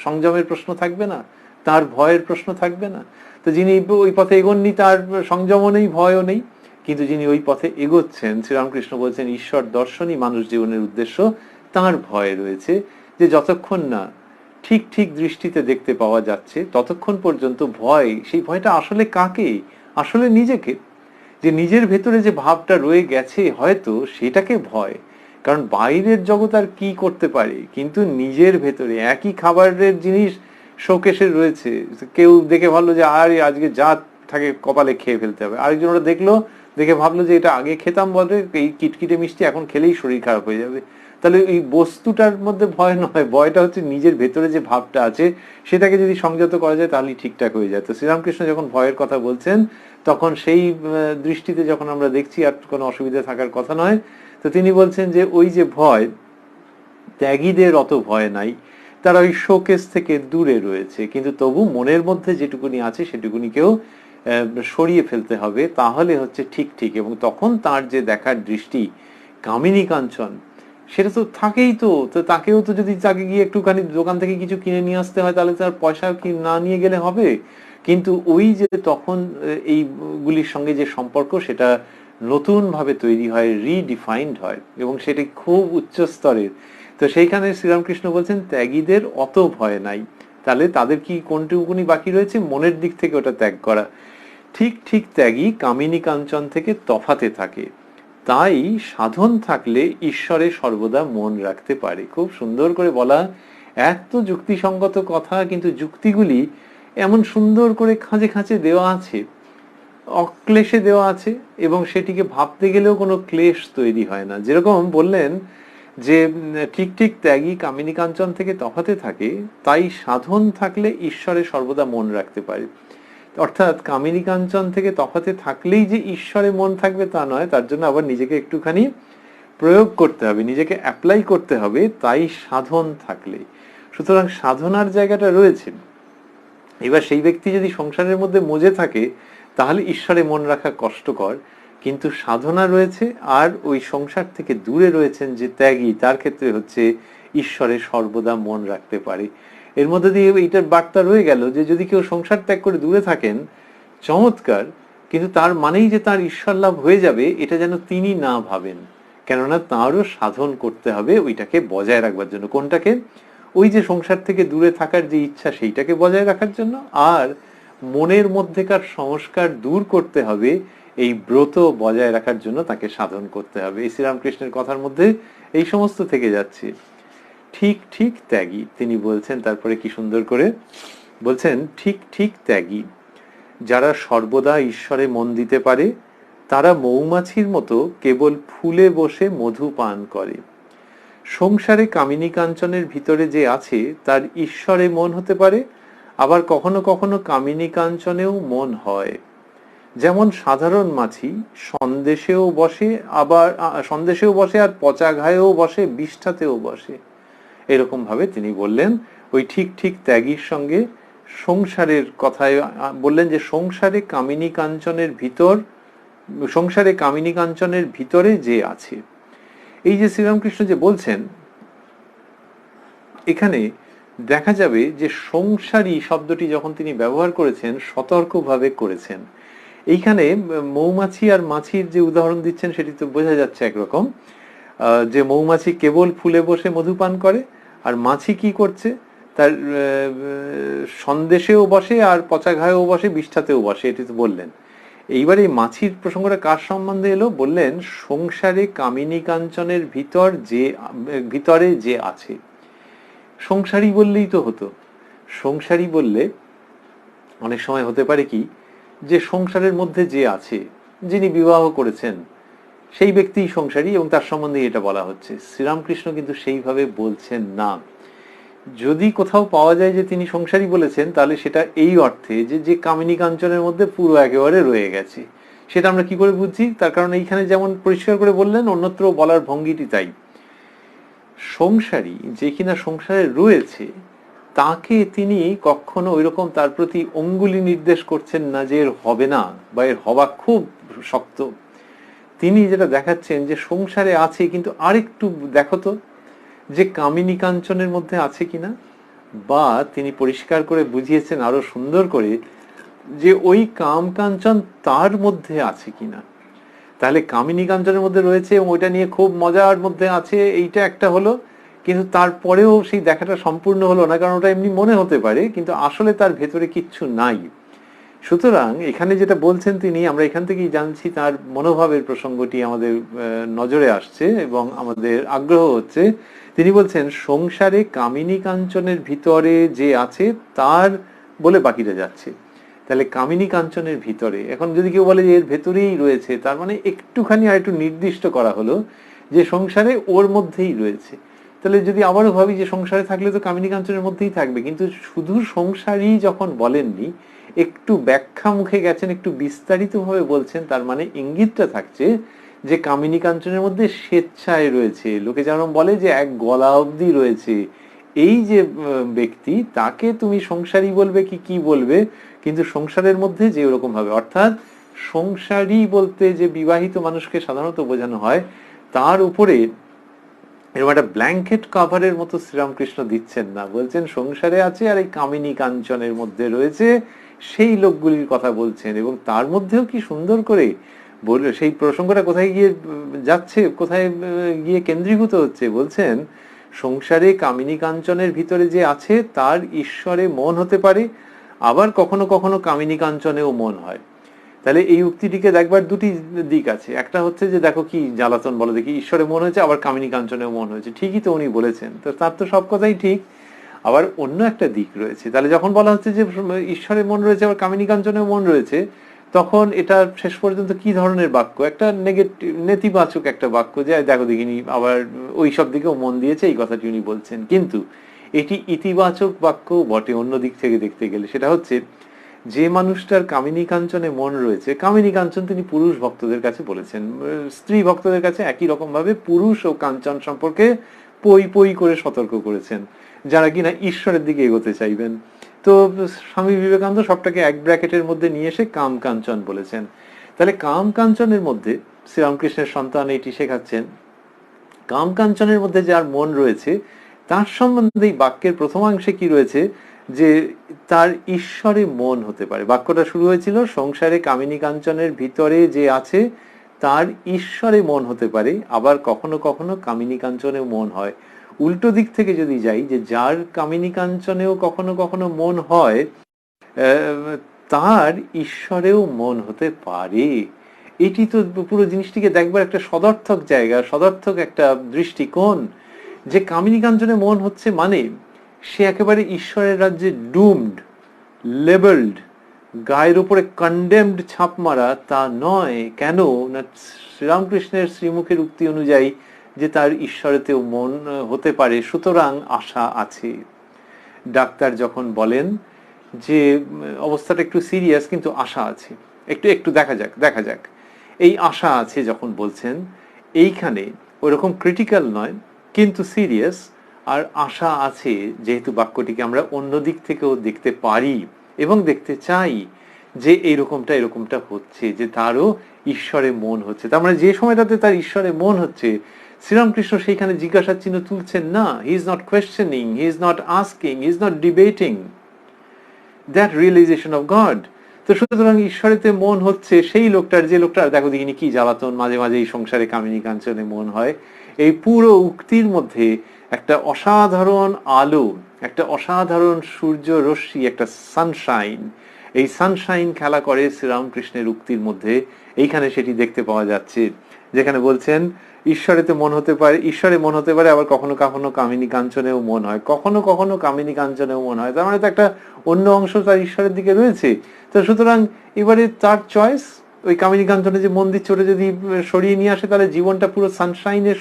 [SPEAKER 1] সংযমের প্রশ্ন থাকবে না, তার ভয়ের প্রশ্ন থাকবে না। তো যিনি ওই পথে এগোননি, তার সংযমও নেই, ভয়ও নেই। কিন্তু যিনি ওই পথে এগোচ্ছেন, শ্রীরামকৃষ্ণ বলছেন ঈশ্বর দর্শনই মানুষ জীবনের উদ্দেশ্য, তার ভয় রয়েছে। যে যতক্ষণ না ঠিক ঠিক দৃষ্টিতে দেখতে পাওয়া যাচ্ছে, ততক্ষণ পর্যন্ত ভয়, সেই ভয়টা আসলে কাকে? আসলে নিজেকে। যে নিজের ভেতরে যে ভাবটা রয়ে গেছে হয়তো, সেটাকে ভয়। কারণ বাইরের জগৎ আর কি করতে পারে, কিন্তু নিজের ভেতরে একই খাবারের জিনিস শোকেশে রয়েছে, কেউ দেখে ভাবলো যে আর আজকে যা থাকে কপালে খেয়ে ফেলতে হবে, আরেকজন ওটা দেখলো, দেখে ভাবলো যে এটা আগে খেতাম বলে, এই কিটকিটে মিষ্টি এখন খেলেই শরীর খারাপ হয়ে যাবে। তাহলে এই বস্তুটার মধ্যে ভয় নয়, ভয়টা হচ্ছে নিজের ভেতরে যে ভাবটা আছে, সেটাকে যদি সংযত করা যায় তাহলে ঠিকঠাক হয়ে যায়। তো শ্রীরামকৃষ্ণ যখন ভয়ের কথা বলছেন, তখন সেই দৃষ্টিতে যখন আমরা দেখছি, আর কোনো অসুবিধা থাকার কথা নয়। তো তিনি বলছেন যে ওই যে ভয়, ত্যাগীদের অত ভয় নাই, তারা ওই শোকেস থেকে দূরে রয়েছে, কিন্তু তবু মনের মধ্যে যেটুকুনি আছে সেটুকুনিকেও সরিয়ে ফেলতে হবে, তাহলে হচ্ছে ঠিক ঠিক। এবং তখন তার যে দেখার দৃষ্টি কামিনী কাঞ্চন, সেটা তো থাকেই। তো তাকেও তো যদি তাকে গিয়ে একটুখানি দোকান থেকে কিছু কিনে নিয়ে আসতে হয়, তাহলে তার পয়সা কি না নিয়ে গেলে হবে? কিন্তু ওই যে তখন এইগুলির সঙ্গে যে সম্পর্ক, সেটা নতুন ভাবে তৈরি হয়, রিডিফাইন্ড হয়, এবং সেটি খুব উচ্চ স্তরের। তো সেইখানে শ্রীরামকৃষ্ণ বলছেন ত্যাগীদের অত ভয় নাই। তাহলে তাদের কি কোনটুকুনি বাকি রয়েছে? মনের দিক থেকে ওটা ত্যাগ করা। ঠিক ঠিক ত্যাগী কামিনী কাঞ্চন থেকে তফাতে থাকে, তাই সাধন থাকলে ঈশ্বরে সর্বদা মন রাখতে পারে। খুব সুন্দর করে বলা, এত যুক্তিসঙ্গত কথা, কিন্তু যুক্তিগুলি এমন সুন্দর করে খাঁজে খাঁজে দেওয়া আছে, অক্লেশে দেওয়া আছে, এবং সেটিকে ভাবতে গেলেও কোনো ক্লেশ তৈরি হয় না। যেরকম বললেন যে ঠিক ঠিক ত্যাগী কামিনী কাঞ্চন থেকে তফাতে থাকে, তাই সাধন থাকলে ঈশ্বরে সর্বদা মন রাখতে পারে। অর্থাৎ কামিনী কাঞ্চন থেকে তফাতে থাকলেই যে ঈশ্বরে মন থাকবে তা নয়, তার জন্য আবার নিজেকে একটুখানি প্রয়োগ করতে হবে, নিজেকে অ্যাপ্লাই করতে হবে, তাই সাধন থাকলে। সুতরাং সাধনার জায়গাটা রয়েছে। এবার সেই ব্যক্তি যদি সংসারের মধ্যে মজে থাকে, তাহলে ঈশ্বরে মন রাখা কষ্টকর, কিন্তু সাধনা রয়েছে, আর ওই সংসার থেকে দূরে রয়েছেন যে ত্যাগী, তার ক্ষেত্রে হচ্ছে ঈশ্বরে সর্বদা মন রাখতে পারে। এর মধ্যে দিয়ে এইটার বার্তা রয়ে গেল যে যদি কেউ সংসার ত্যাগ করে দূরে থাকেন, চমৎকার, কিন্তু তার মানেই যে তার ঈশ্বর লাভ হয়ে যাবে, এটা যেন তিনি না ভাবেন। কেননা তাঁরও সাধন করতে হবে ওইটাকে বজায় রাখবার জন্য। কোনটাকে? ওই যে সংসার থেকে দূরে থাকার যে ইচ্ছা, সেইটাকে বজায় রাখার জন্য, আর মনের মধ্যেকার সংস্কার দূর করতে হবে, এই ব্রত বজায় রাখার জন্য তাকে সাধন করতে হবে। এই শ্রীরামকৃষ্ণের কথার মধ্যে এই সমস্ত থেকে যাচ্ছে। ঠিক ঠিক ত্যাগী, তিনি বলছেন তারপরে কি সুন্দর করে বলছেন, ঠিক ঠিক ত্যাগী যারা সর্বদা ঈশ্বরে মন দিতে পারে, তারা মৌমাছির মতো কেবল ফুলে বসে মধু পান করে। সংসারে কামিনী কাঞ্চনের ভিতরে যে আছে তার ঈশ্বরে মন হতে পারে, আবার কখনো কখনো কামিনী কাঞ্চনেও মন হয়। যেমন সাধারণ মাছি সন্দেশেও বসে, আবার সন্দেশেও বসে, আর পচা ঘায়েও বসে, বিষ্ঠাতেও বসে। এরকম ভাবে তিনি বললেন ওই ঠিক ঠিক ত্যাগীর সঙ্গে সংসারের কথায় বললেন যে সংসারে কামিনী কাঞ্চনের ভিতরে যে আছে। এই যে শ্রীরামকৃষ্ণ যে বলছেন, এখানে দেখা যাবে যে সংসারী শব্দটি যখন তিনি ব্যবহার করেছেন, সতর্কভাবে করেছেন। এইখানে মৌমাছি আর মাছির যে উদাহরণ দিচ্ছেন, সেটি তো বোঝা যাচ্ছে একরকম, যে মৌমাছি কেবল ফুলে বসে মধু পান করে, আর মাছি কি করছে, তার সন্দেশেও বসে, আর পচা ঘায়েও বসে, বিষ্ঠাতেও বসে, এটি তো বললেন। এইবার এই মাছির প্রসঙ্গটা কার সম্বন্ধে এলো? বললেন সংসারে কামিনী কাঞ্চনের ভিতরে যে আছে। সংসারী বললেই তো হতো। সংসারী বললে অনেক সময় হতে পারে কি, যে সংসারের মধ্যে যে আছে, যিনি বিবাহ করেছেন, সেই ব্যক্তিই সংসারী, এবং তার সম্বন্ধে এটা বলা হচ্ছে। শ্রীরামকৃষ্ণ কিন্তু সেইভাবে বলছেন না। যদি কোথাও পাওয়া যায় যে তিনি সংসারী বলেছেন, তাহলে সেটা এই অর্থে যে যে কামিনী কাঞ্চনের মধ্যে পুরো একেবারে রয়ে গেছে। সেটা আমরা কি করে বুঝছি? তার কারণ এইখানে যেমন পরিষ্কার করে বললেন, অন্যত্র বলার ভঙ্গিটি তাই। সংসারী যে কিনা সংসারে রয়েছে, তাকে তিনি কখনো ওইরকম তার প্রতি অঙ্গুলি নির্দেশ করছেন না যে এর হবে না বা এর হওয়া খুব শক্ত। তিনি যেটা দেখাচ্ছেন যে সংসারে আছে, কিন্তু আরেকটু দেখো তো যে কামিনী কাঞ্চনের মধ্যে আছে কিনা, বা তিনি পরিষ্কার করে বুঝিয়েছেন আরো সুন্দর করে যে ওই কাম কাঞ্চন তার মধ্যে আছে কিনা। তাহলে কামিনী কাঞ্চনের মধ্যে রয়েছে এবং ওইটা নিয়ে খুব মজার মধ্যে আছে, এইটা একটা হলো, কিন্তু তারপরেও সেই দেখাটা সম্পূর্ণ হলো না, কারণ ওটা এমনি মনে হতে পারে, কিন্তু আসলে তার ভেতরে কিচ্ছু নাই। সুতরাং এখানে যেটা বলছেন তিনি, আমরা এখান থেকেই জানছি তার মনোভাবের প্রসঙ্গটি আমাদের নজরে আসছে এবং আমাদের আগ্রহ হচ্ছে। তিনি বলছেন সংসারে কামিনী কাঞ্চনের ভিতরে যে আছে তার বলে বাকিটা যাচ্ছে। তাহলে কামিনী কাঞ্চনের ভিতরে, এখন যদি কেউ বলে যে এর ভেতরেই রয়েছে, তার মানে একটুখানি আর একটু নির্দিষ্ট করা হলো যে সংসারে ওর মধ্যেই রয়েছে। তাহলে যদি আবারও ভাবি যে সংসারে থাকলে তো কামিনী কাঞ্চনের মধ্যেই থাকবে, কিন্তু শুধু সংসারই যখন বলেননি, একটু ব্যাখ্যা মুখে গেছেন, একটু বিস্তারিত ভাবে বলছেন, তার মানে ইঙ্গিতটা থাকছে যে কামিনী কাঞ্চনের মধ্যে স্বেচ্ছায় রয়েছে, লোকে যেমন বলে যে এক গলা অবধি রয়েছে, এই যে ব্যক্তি, তাকে তুমি সংসারী বলবে কি কি বলবে, কিন্তু সংসারের মধ্যে যে ওরকম ভাবে, অর্থাৎ সংসারী বলতে যে বিবাহিত মানুষকে সাধারণত বোঝানো হয়, তার উপরে এরকম একটা ব্ল্যাঙ্কেট কভারের মতো শ্রীরামকৃষ্ণ দিচ্ছেন না, বলছেন সংসারে আছে আর এই কামিনী কাঞ্চনের মধ্যে রয়েছে, সেই লোকগুলির কথা বলছেন। এবং তার মধ্যেও কি সুন্দর করে বলে, সেই প্রসঙ্গটা কোথায় গিয়ে যাচ্ছে, কোথায় গিয়ে কেন্দ্রীভূত হচ্ছে, বলছেন সংসারে কামিনী কাঞ্চনের ভিতরে যে আছে তার ঈশ্বরে মন হতে পারে, আবার কখনো কখনো কামিনী কাঞ্চনেও মন হয়। তাহলে এই উক্তিটিকে দেখবার দুটি দিক আছে, একটা হচ্ছে যে দেখো কি জ্বালাতন, বলো দেখি, ঈশ্বরে মন হয়েছে আবার কামিনী কাঞ্চনেও মন হয়েছে, ঠিকই তো উনি বলেছেন, তো তার তো সব কথাই ঠিক। আবার অন্য একটা দিক রয়েছে, তাহলে যখন বলা হচ্ছে যে ঈশ্বরে মন রয়েছে আবার কামিনী কাঞ্চনেও মন রয়েছে, তখন এটা শেষ পর্যন্ত কি ধরনের বাক্য, একটা নেগেটিভ, নেতিবাচক একটা বাক্য, যে দেখো দেখিনি আবার ওই সব দিকেও মন দিয়েছে, এই কথাটি উনি বলছেন। কিন্তু এটি ইতিবাচক বাক্য বটে অন্য দিক থেকে দেখতে গেলে। সেটা হচ্ছে যে মানুষটার কামিনী কাঞ্চনে মন রয়েছে, কামিনী কাঞ্চন তিনি পুরুষ ভক্তদের কাছে বলেছেন, স্ত্রী ভক্তদের কাছে একই রকম ভাবে পুরুষ ও কাঞ্চন সম্পর্কে পই পই করে সতর্ক করেছেন, যারা কিনা ঈশ্বরের দিকে এগোতে চাইবেন। তো স্বামী বিবেকানন্দ সবটাকে এক ব্র্যাকেটের মধ্যে নিয়ে এসে কাম কাঞ্চন বলেছেন। তাহলে কাম কাঞ্চনের মধ্যে শ্রীরামকৃষ্ণের সন্তান এটি শেখাচ্ছেন, কাম কাঞ্চনের মধ্যে যার মন রয়েছে তার সম্বন্ধে এই বাক্যের প্রথমাংশে কি রয়েছে, যে তার ঈশ্বরে মন হতে পারে। বাক্যটা শুরু হয়েছিল সংসারে কামিনী কাঞ্চনের ভিতরে যে আছে তার ঈশ্বরে মন হতে পারে, আবার কখনো কখনো কামিনী কাঞ্চনেও মন হয়। উল্টো দিক থেকে যদি যাই, যে যার কামিনী কাঞ্চনেও কখনো কখনো মন হয়, তার ঈশ্বরেও মন হতে পারে। এটি তো পুরো জিনিসটিকে দেখবার একটা সদর্থক জায়গা, সদর্থক একটা দৃষ্টিকোণ, যে কামিনী কাঞ্চনে মন হচ্ছে মানে সে একেবারে ঈশ্বরের রাজ্যে ডুমড, লেবেলড, গায়ের উপরে কন্ডেমড ছাপ মারা তা নয়। কেন না, শ্রীরামকৃষ্ণের শ্রীমুখের উক্তি অনুযায়ী যে তার ঈশ্বরেতেও মন হতে পারে, সুতরাং আশা আছে। ডাক্তার যখন বলেন যে অবস্থাটা একটু সিরিয়াস কিন্তু আশা আছে, একটু একটু দেখা যাক দেখা যাক, এই আশা আছে যখন বলছেন, এইখানে ওইরকম ক্রিটিক্যাল নয় কিন্তু সিরিয়াস, আর আশা আছে, যেহেতু বাক্যটিকে আমরা অন্য দিক থেকেও দেখতে পারি এবং দেখতে চাই, যে এইরকমটা এরকমটা হচ্ছে, যে তারও ঈশ্বরে মন হচ্ছে। তার মানে যে সময়টাতে তার ঈশ্বরে মন হচ্ছে, শ্রীরামকৃষ্ণ সেইখানে জিজ্ঞাসার চিহ্ন তুলছেন না, he is not questioning, he is not asking, he is not debating that realization of God. তো সুতরাং ঈশ্বরেতে মন হচ্ছে সেই লোকটার, যে লোকটার দেখো দেখিনি কি জ্বালাতন, মাঝে মাঝে এই সংসারে কামিনী কাঞ্চনে মন হয়। এই পুরো উক্তির মধ্যে একটা অসাধারণ আলো, একটা অসাধারণ সূর্য রশ্মি, একটা সানশাইন, এই সানশাইন খেলা করে শ্রীরামকৃষ্ণের উক্তির মধ্যে। এইখানে সেটি দেখতে পাওয়া যাচ্ছে, যেখানে বলছেন ঈশ্বরেতে মন হতে পারে, ঈশ্বরে মন হতে পারে, আবার কখনো কখনো কামিনী কাঞ্চনেও মন হয়, কখনো কখনো কামিনী কাঞ্চনেও মন হয়। তার মানে তো একটা অন্য অংশ তার ঈশ্বরের দিকে রয়েছে। তো সুতরাং এবারে তার চয়েস, ওই কামিনী কাঞ্চনে যে মন দিচ্ছে ওটা যদি সরিয়ে নিয়ে আসে, তাহলে জীবনটা পুরো সানশাইনের,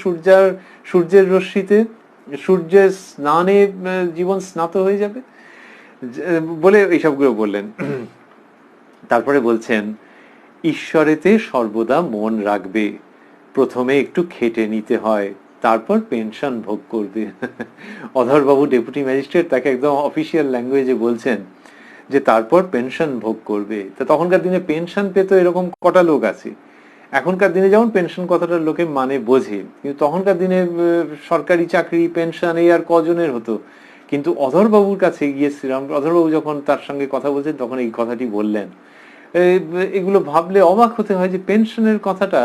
[SPEAKER 1] সূর্যের রশ্মিতে, সূর্যের স্নানে জীবন স্নাত হয়ে যাবে বলে এইসবগুলো বললেন। তারপরে বলছেন ঈশ্বরেতে সর্বদা মন রাখবে, প্রথমে একটু খেটে নিতে হয়, তারপর পেনশন ভোগ করবে। অধরবাবু ডেপুটি ম্যাজিস্ট্রেট তাকে একদম অফিসিয়াল ল্যাঙ্গুয়েজে বলছেন যে তারপর পেনশন ভোগ করবে। তা তখনকার দিনে পেনশন পেত এরকম কটা লোক আছে। এখনকার দিনে যেমন পেনশন কথাটা লোকে মানে বোঝে, কিন্তু তখনকার দিনে সরকারি চাকরি, পেনশন এই আর কজনের হতো। কিন্তু অধরবাবুর কাছে গিয়ে অধরবাবু যখন তার সঙ্গে কথা বলছেন তখন এই কথাটি বললেন। এগুলো ভাবলে অবাক হতে হয় যে পেনশনের কথাটা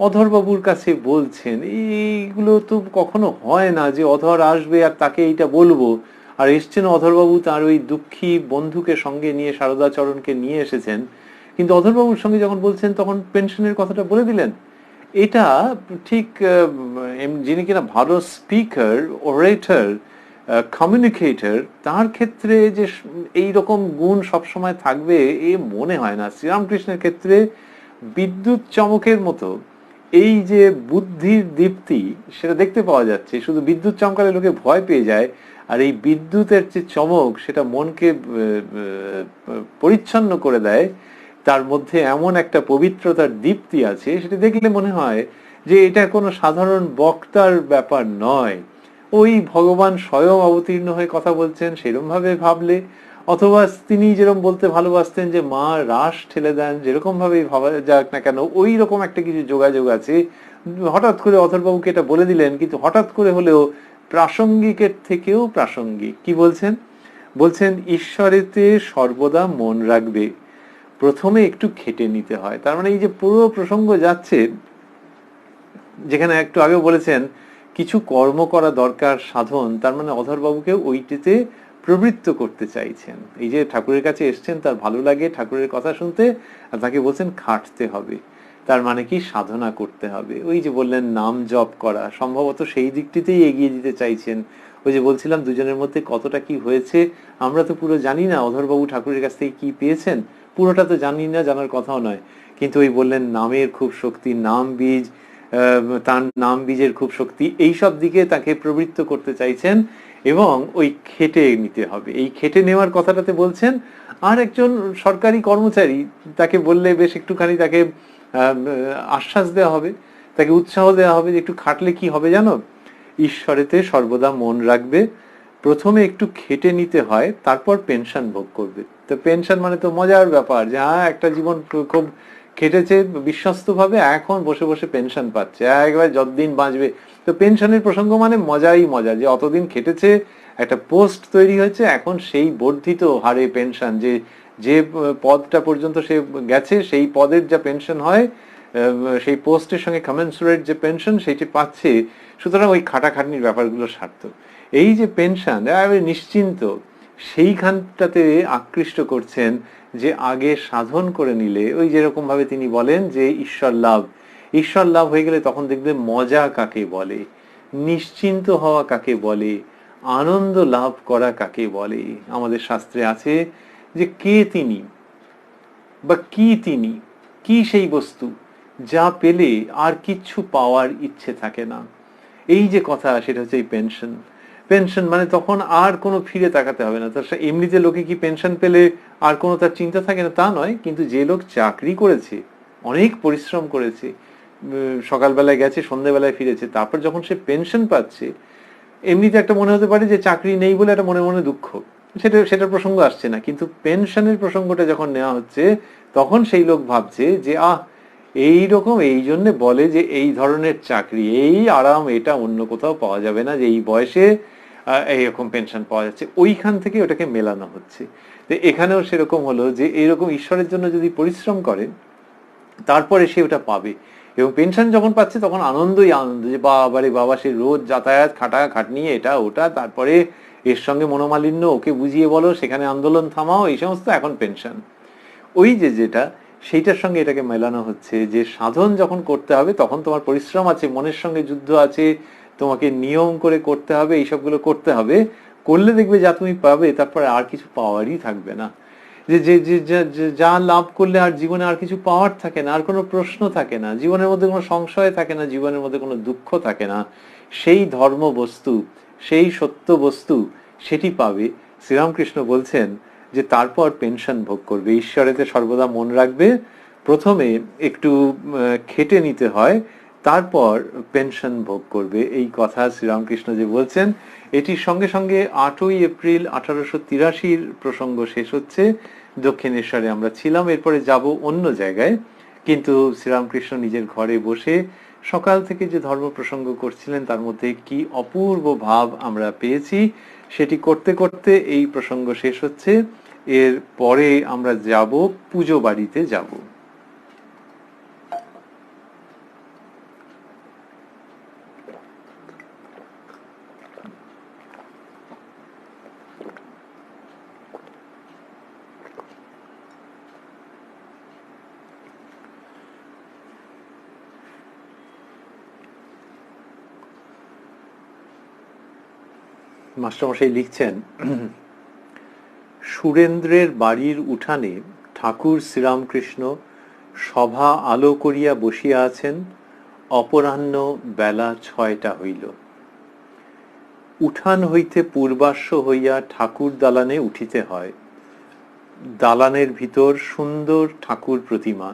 [SPEAKER 1] অধরবাবুর কাছে বলছেন। এইগুলো তো কখনো হয় না যে অধর আসবে আর তাকে এইটা বলবো, আর এসছেন অধরবাবু তার ওই দুঃখী বন্ধুকে সঙ্গে নিয়ে, শারদাচরণকে নিয়ে এসেছেন, কিন্তু অধরবাবুর সঙ্গে যখন বলছেন তখন পেনশনের কথাটা বলে দিলেন। এটা ঠিক যিনি কিনা ভালো স্পিকার, ওরেটর, কমিউনিকেটর, তার ক্ষেত্রে যে এই রকম গুণ সবসময় থাকবে এ মনে হয় না। শ্রীরামকৃষ্ণের ক্ষেত্রে বিদ্যুৎ চমকের মতো এই যে বুদ্ধির দীপ্তি, সেটা দেখতে পাওয়া যাচ্ছে। শুধু বিদ্যুৎ চমকালে লোকে ভয় পেয়ে যায়, আর এই বিদ্যুতের যে চমক সেটা মনকে পরিচ্ছন্ন করে দেয়। তার মধ্যে এমন একটা পবিত্রতার দীপ্তি আছে, সেটা দেখলে মনে হয় যে এটা কোনো সাধারণ বক্তার ব্যাপার নয়, ওই ভগবান স্বয়ং অবতীর্ণ হয়ে কথা বলছেন সেরকম ভাবে ভাবলে, অথবা তিনি যেরকম বলতে ভালোবাসতেন যে মা রাস ঠেলে দেন, যেরকম ভাবে ভাবা যাক না কেন ওই রকম একটা কিছু যোগাযোগ আছে। হঠাৎ করে অথর্ববাবুকে এটা বলে দিলেন, কিন্তু হঠাৎ করে হলেও প্রাসঙ্গিকের থেকেও প্রাসঙ্গিক। কি বলছেন? বলছেন ঈশ্বরেতে সর্বদা মন রাখবে, প্রথমে একটু খেটে নিতে হয়। তার মানে এই যে পুরো প্রসঙ্গ যাচ্ছে, যেখানে একটু আগেও বলেছেন কিছু কর্ম করা দরকার সাধন, তার মানে অধরবাবুকে ওইটিতে প্রবৃত্ত করতে চাইছেন। এই যে ঠাকুরের কাছে এসছেন, তার ভালো লাগে ঠাকুরের কথা শুনতে, আর তাকে বলছেন খাটতে হবে, তার মানে কি সাধনা করতে হবে। ওই যে বললেন নাম জপ করা, সম্ভবত সেই দিকটিতেই এগিয়ে দিতে চাইছেন। ওই যে বলছিলাম দুজনের মধ্যে কতটা কি হয়েছে আমরা তো পুরো জানি না, অধরবাবু ঠাকুরের কাছ থেকে কি পেয়েছেন পুরোটা তো জানি না, জানার কথাও নয়, কিন্তু ওই বললেন নামের খুব শক্তি, নাম বীজ, তার নাম বীজের খুব শক্তি, এই সব দিকে তাকে প্রবৃত্ত করতে চাইছেন, এবং ওই খেটে নিতে হবে। এই খেটে নেওয়ার কথাটাতে বলছেন আর একজন সরকারি কর্মচারী, তাকে বললে বেশ একটুখানি তাকে আশ্বাস দেওয়া হবে, তাকে উৎসাহ দেওয়া হবে যে একটু খাটলে কি হবে জানো, ঈশ্বরেতে সর্বদা মন রাখবে, প্রথমে একটু খেটে নিতে হয়, তারপর পেনশন ভোগ করবে। তো পেনশন মানে তো মজার ব্যাপার, যে হ্যাঁ একটা জীবন খুব খেটেছে বিশ্বস্ত ভাবে, এখন বসে বসে পেনশন পাচ্ছে, একবার যতদিন বাঁচবে। তো পেনশনের প্রসঙ্গ মানে মজাই মজা, যে অতদিন খেটেছে, একটা পোস্ট তৈরি হয়েছে, এখন সেই বর্ধিত হারে পেনশন, যে যে পদটা পর্যন্ত সে গেছে সেই পদের যা পেনশন হয়, সেই পোস্টের সঙ্গে কমেন্সুরেট যে পেনশন সেটি পাচ্ছে। সুতরাং ওই খাটাখাটনির ব্যাপারগুলো সার্থক। এই যে পেনশন নিশ্চিন্ত, সেইখানটাতে আকৃষ্ট করছেন, যে আগে সাধন করে নিলে, ওই যেরকম ভাবে তিনি বলেন যে ঈশ্বর লাভ, ঈশ্বর লাভ হয়ে গেলে তখন দেখবে মজা কাকে বলে, নিশ্চিন্ত হওয়া কাকে বলে, আনন্দ লাভ করা কাকে বলে। আমাদের শাস্ত্রে আছে যে কে তিনি বা কি তিনি, কি সেই বস্তু যা পেলে আর কিচ্ছু পাওয়ার ইচ্ছে থাকে না। এই যে কথা, সেটা হচ্ছে এই পেনশন। পেনশন মানে তখন আর কোনো ফিরে তাকাতে হবে না। তার এমনিতে লোকে কি পেনশন পেলে আর কোনো তার চিন্তা থাকে না তা নয়, কিন্তু যে লোক চাকরি করেছে, অনেক পরিশ্রম করেছে, সকালবেলায় গেছে সন্ধ্যেবেলায় ফিরেছে, তারপর যখন সে পেনশন পাচ্ছে, এমনিতে একটা মনে হতে পারে যে চাকরি নেই বলে একটা মনে মনে দুঃখ, সেটার প্রসঙ্গ আসছে না, কিন্তু পেনশনের প্রসঙ্গটা যখন নেওয়া হচ্ছে, তখন সেই লোক ভাবছে যে এই রকম, এই জন্য বলে যে এই ধরনের চাকরি, এই আরাম, এটা অন্য কোথাও পাওয়া যাবে না, যে এই বয়সে এইরকম পেনশন পাওয়া যাচ্ছে, ওইখান থেকে ওটাকে মেলানো হচ্ছে। তো এখানেও সেরকম হলো যে এইরকম ঈশ্বরের জন্য যদি পরিশ্রম করে, তারপরে সে ওটা পাবে, এবং পেনশন যখন পাচ্ছে তখন আনন্দই আনন্দ, যে বাবারে বাবা, সে রোজ যাতায়াত খাটাখাটনি এটা ওটা, তারপরে এর সঙ্গে মনোমালিন্য, ওকে বুঝিয়ে বলো, সেখানে আন্দোলন থামাও, এই সমস্ত, এখন পেনশন। ওই যে যেটা, সেইটার সঙ্গে এটাকে মেলানো হচ্ছে, যে সাধন যখন করতে হবে তখন তোমার পরিশ্রম আছে, মনের সঙ্গে যুদ্ধ আছে, তোমাকে নিয়ম করে করতে হবে, এইসবগুলো করতে হবে, করলে দেখবে যা তুমি পাবে, তারপরে আর কিছু পাওয়ারই থাকবে না। যে যা লাভ করলে আর জীবনে আর কিছু পাওয়ার থাকে না, আর কোনো প্রশ্ন থাকে না, জীবনের মধ্যে কোনো সংশয় থাকে না, জীবনের মধ্যে কোনো দুঃখ থাকে না, সেই ধর্ম বস্তু, সেই সত্য বস্তু, সেটি পাবে। শ্রীরামকৃষ্ণ বলছেন যে তারপর পেনশন ভোগ করবে, ঈশ্বরেতে সর্বদা মন রাখবে, প্রথমে একটু খেটে নিতে হয়, তারপর পেনশন ভোগ করবে। এই কথা শ্রীরামকৃষ্ণ যে বলছেন, এটির সঙ্গে সঙ্গে 8ই এপ্রিল 1883 প্রসঙ্গ শেষ হচ্ছে। দক্ষিণেশ্বরে আমরা ছিলাম, এরপরে যাব অন্য জায়গায়, কিন্তু শ্রীরামকৃষ্ণ নিজের ঘরে বসে সকাল থেকে যে ধর্ম প্রসঙ্গ করছিলেন, তার মধ্যে কি অপূর্ব ভাব আমরা পেয়েছি। সেটি করতে করতে এই প্রসঙ্গ শেষ হচ্ছে, এর পরে আমরা যাব পুজো বাড়িতে যাব। মাস্টারমশাই লিখছেন, সুরেন্দ্রের বাড়ির উঠানে ঠাকুর শ্রীরামকৃষ্ণ সভা আলো করিয়া বসিয়া আছেন, অপরাহ্ন বেলা 6টা হইল। উঠান হইতে পূর্বাশ্ব হইয়া ঠাকুর দালানে উঠিতে হয়। দালানের ভিতর সুন্দর ঠাকুর প্রতিমা,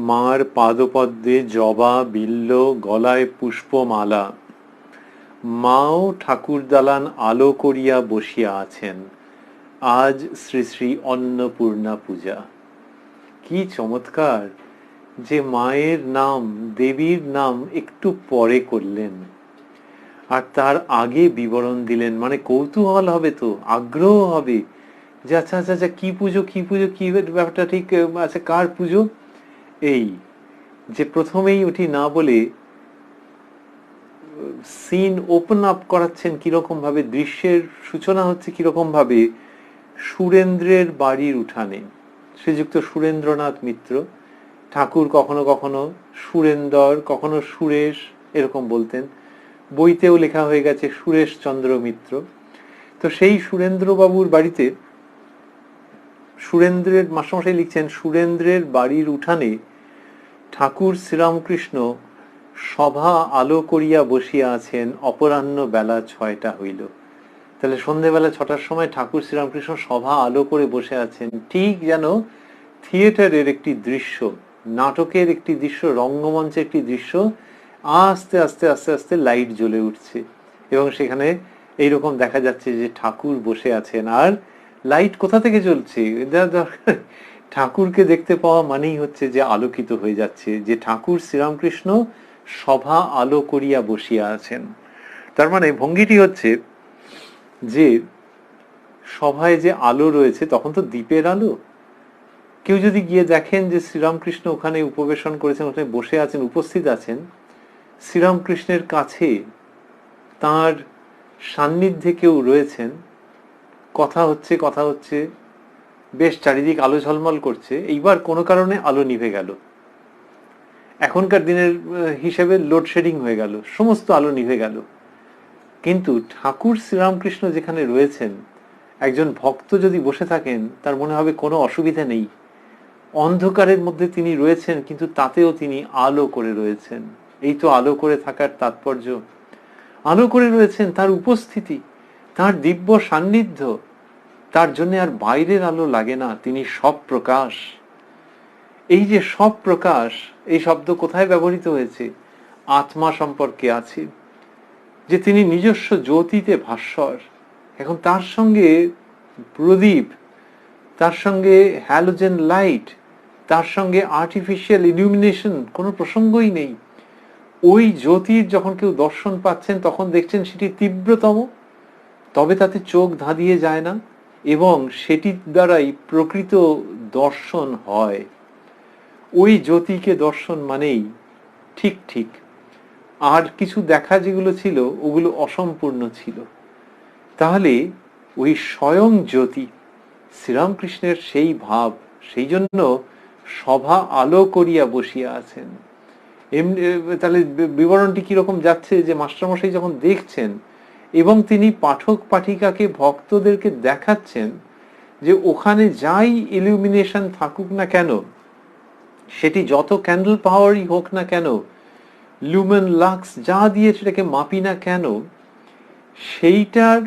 [SPEAKER 1] মার পাদপদ্মে জবা বিল্ল, গলায় পুষ্পমালা। মাও ঠাকুর দালান আলো করিয়া বসিয়া আছেন, আজ শ্রী শ্রী অন্নপূর্ণা পূজা। কি চমৎকার যে মায়ের নাম, দেবীর নাম একটু পরে করলেন, আর তার আগে বিবরণ দিলেন। মানে কৌতূহল হবে, তো আগ্রহ হবে যে আচ্ছা আচ্ছা আচ্ছা কি পুজো কি পুজো, কি ব্যাপারটা ঠিক, আচ্ছা কার পুজো। এই যে প্রথমেই উঠি না বলে সিন ওপেন আপ করাচ্ছেন কিরকম ভাবে, দৃশ্যের সূচনা হচ্ছে কিরকম ভাবে, সুরেন্দ্রের বাড়ির উঠানে। শ্রীযুক্ত সুরেন্দ্রনাথ মিত্র ঠাকুর কখনো কখনো সুরেন্দর, কখনো সুরেশ এরকম বলতেন, বইতেও লেখা হয়ে গেছে সুরেশ চন্দ্র মিত্র। তো সেই সুরেন্দ্রবাবুর বাড়িতে সুরেন্দ্রের, মাস্টারমশাই লিখছেন, সুরেন্দ্রের বাড়ির উঠানে ঠাকুর শ্রীরামকৃষ্ণ সভা আলো করিয়া বসিয়া আছেন, অপরাহ্ন বেলা 6টা হইল। তাহলে সন্ধ্যেবেলা 6টার সময় ঠাকুর শ্রীরামকৃষ্ণ সভা আলো করে বসে আছেন, ঠিক যেন থিয়েটারের একটি দৃশ্য, নাটকের একটি দৃশ্য, রঙ্গমঞ্চের একটি দৃশ্য, আস্তে আস্তে আস্তে আস্তে লাইট জ্বলে উঠছে এবং সেখানে এইরকম দেখা যাচ্ছে যে ঠাকুর বসে আছেন। আর লাইট কোথা থেকে জ্বলছে, ঠাকুরকে দেখতে পাওয়া মানেই হচ্ছে যে আলোকিত হয়ে যাচ্ছে, যে ঠাকুর শ্রীরামকৃষ্ণ সভা আলো করিয়া বসিয়া আছেন। তার মানে ভঙ্গিটি হচ্ছে যে সভায় যে আলো রয়েছে, তখন তো দ্বীপের আলো। কেউ যদি গিয়ে দেখেন যে শ্রীরামকৃষ্ণ ওখানে উপবেশন করেছেন, ওখানে বসে আছেন, উপস্থিত আছেন, শ্রীরামকৃষ্ণের কাছে তার সান্নিধ্যে কেউ রয়েছেন, কথা হচ্ছে কথা হচ্ছে, বেশ চারিদিক আলো ঝলমল করছে, এইবার কোনো কারণে আলো নিভে গেল, এখনকার দিনের হিসেবে লোডশেডিং হয়ে গেল, সমস্ত আলো নিভে গেল। কিন্তু ঠাকুর শ্রীরামকৃষ্ণ যেখানে রয়েছেন, একজন ভক্ত যদি বসে থাকেন তার মনে হবে কোনো অসুবিধা নেই, অন্ধকারের মধ্যে তিনি রয়েছেন কিন্তু তাতেও তিনি আলো করে রয়েছেন। এই তো আলো করে থাকার তাৎপর্য। আলো করে রয়েছেন, তার উপস্থিতি, তার দিব্য সান্নিধ্য, তার জন্য আর বাইরের আলো লাগে না, তিনি সব প্রকাশ। এই যে সব প্রকাশ, এই শব্দ কোথায় ব্যবহৃত হয়েছে? আত্মা সম্পর্কে আছে, যে তিনি নিজস্ব জ্যোতিতে ভাস্বর। এখন তার সঙ্গে প্রদীপ, তার সঙ্গে হ্যালোজেন লাইট, তার সঙ্গে আর্টিফিশিয়াল ইলুমিনেশন কোনো প্রসঙ্গই নেই। ওই জ্যোতির যখন কেউ দর্শন পাচ্ছেন তখন দেখছেন সেটি তীব্রতম, তবে তাতে চোখ ধাঁধিয়ে যায় না এবং সেটির দ্বারাই প্রকৃত দর্শন হয়। ওই জ্যোতিকে দর্শন মানেই ঠিক ঠিক, আর কিছু দেখা যেগুলো ছিল ওগুলো অসম্পূর্ণ ছিল। তাহলে ওই স্বয়ং জ্যোতি শ্রীরামকৃষ্ণের সেই ভাব, সেই জন্য সভা আলো করিয়া বসিয়া আছেন। এমনি তাহলে বিবরণটি কিরকম যাচ্ছে, যে মাস্টারমশাই যখন দেখছেন এবং তিনি পাঠক পাঠিকাকে, ভক্তদেরকে দেখাচ্ছেন যে ওখানে যাই ইলুমিনেশন থাকুক না কেন, সেটি যত ক্যান্ডেল পাওয়ারই হোক না কেন, লুমেন লাক্স যা দিয়ে সেটাকে মাপি না কেন, সেইটার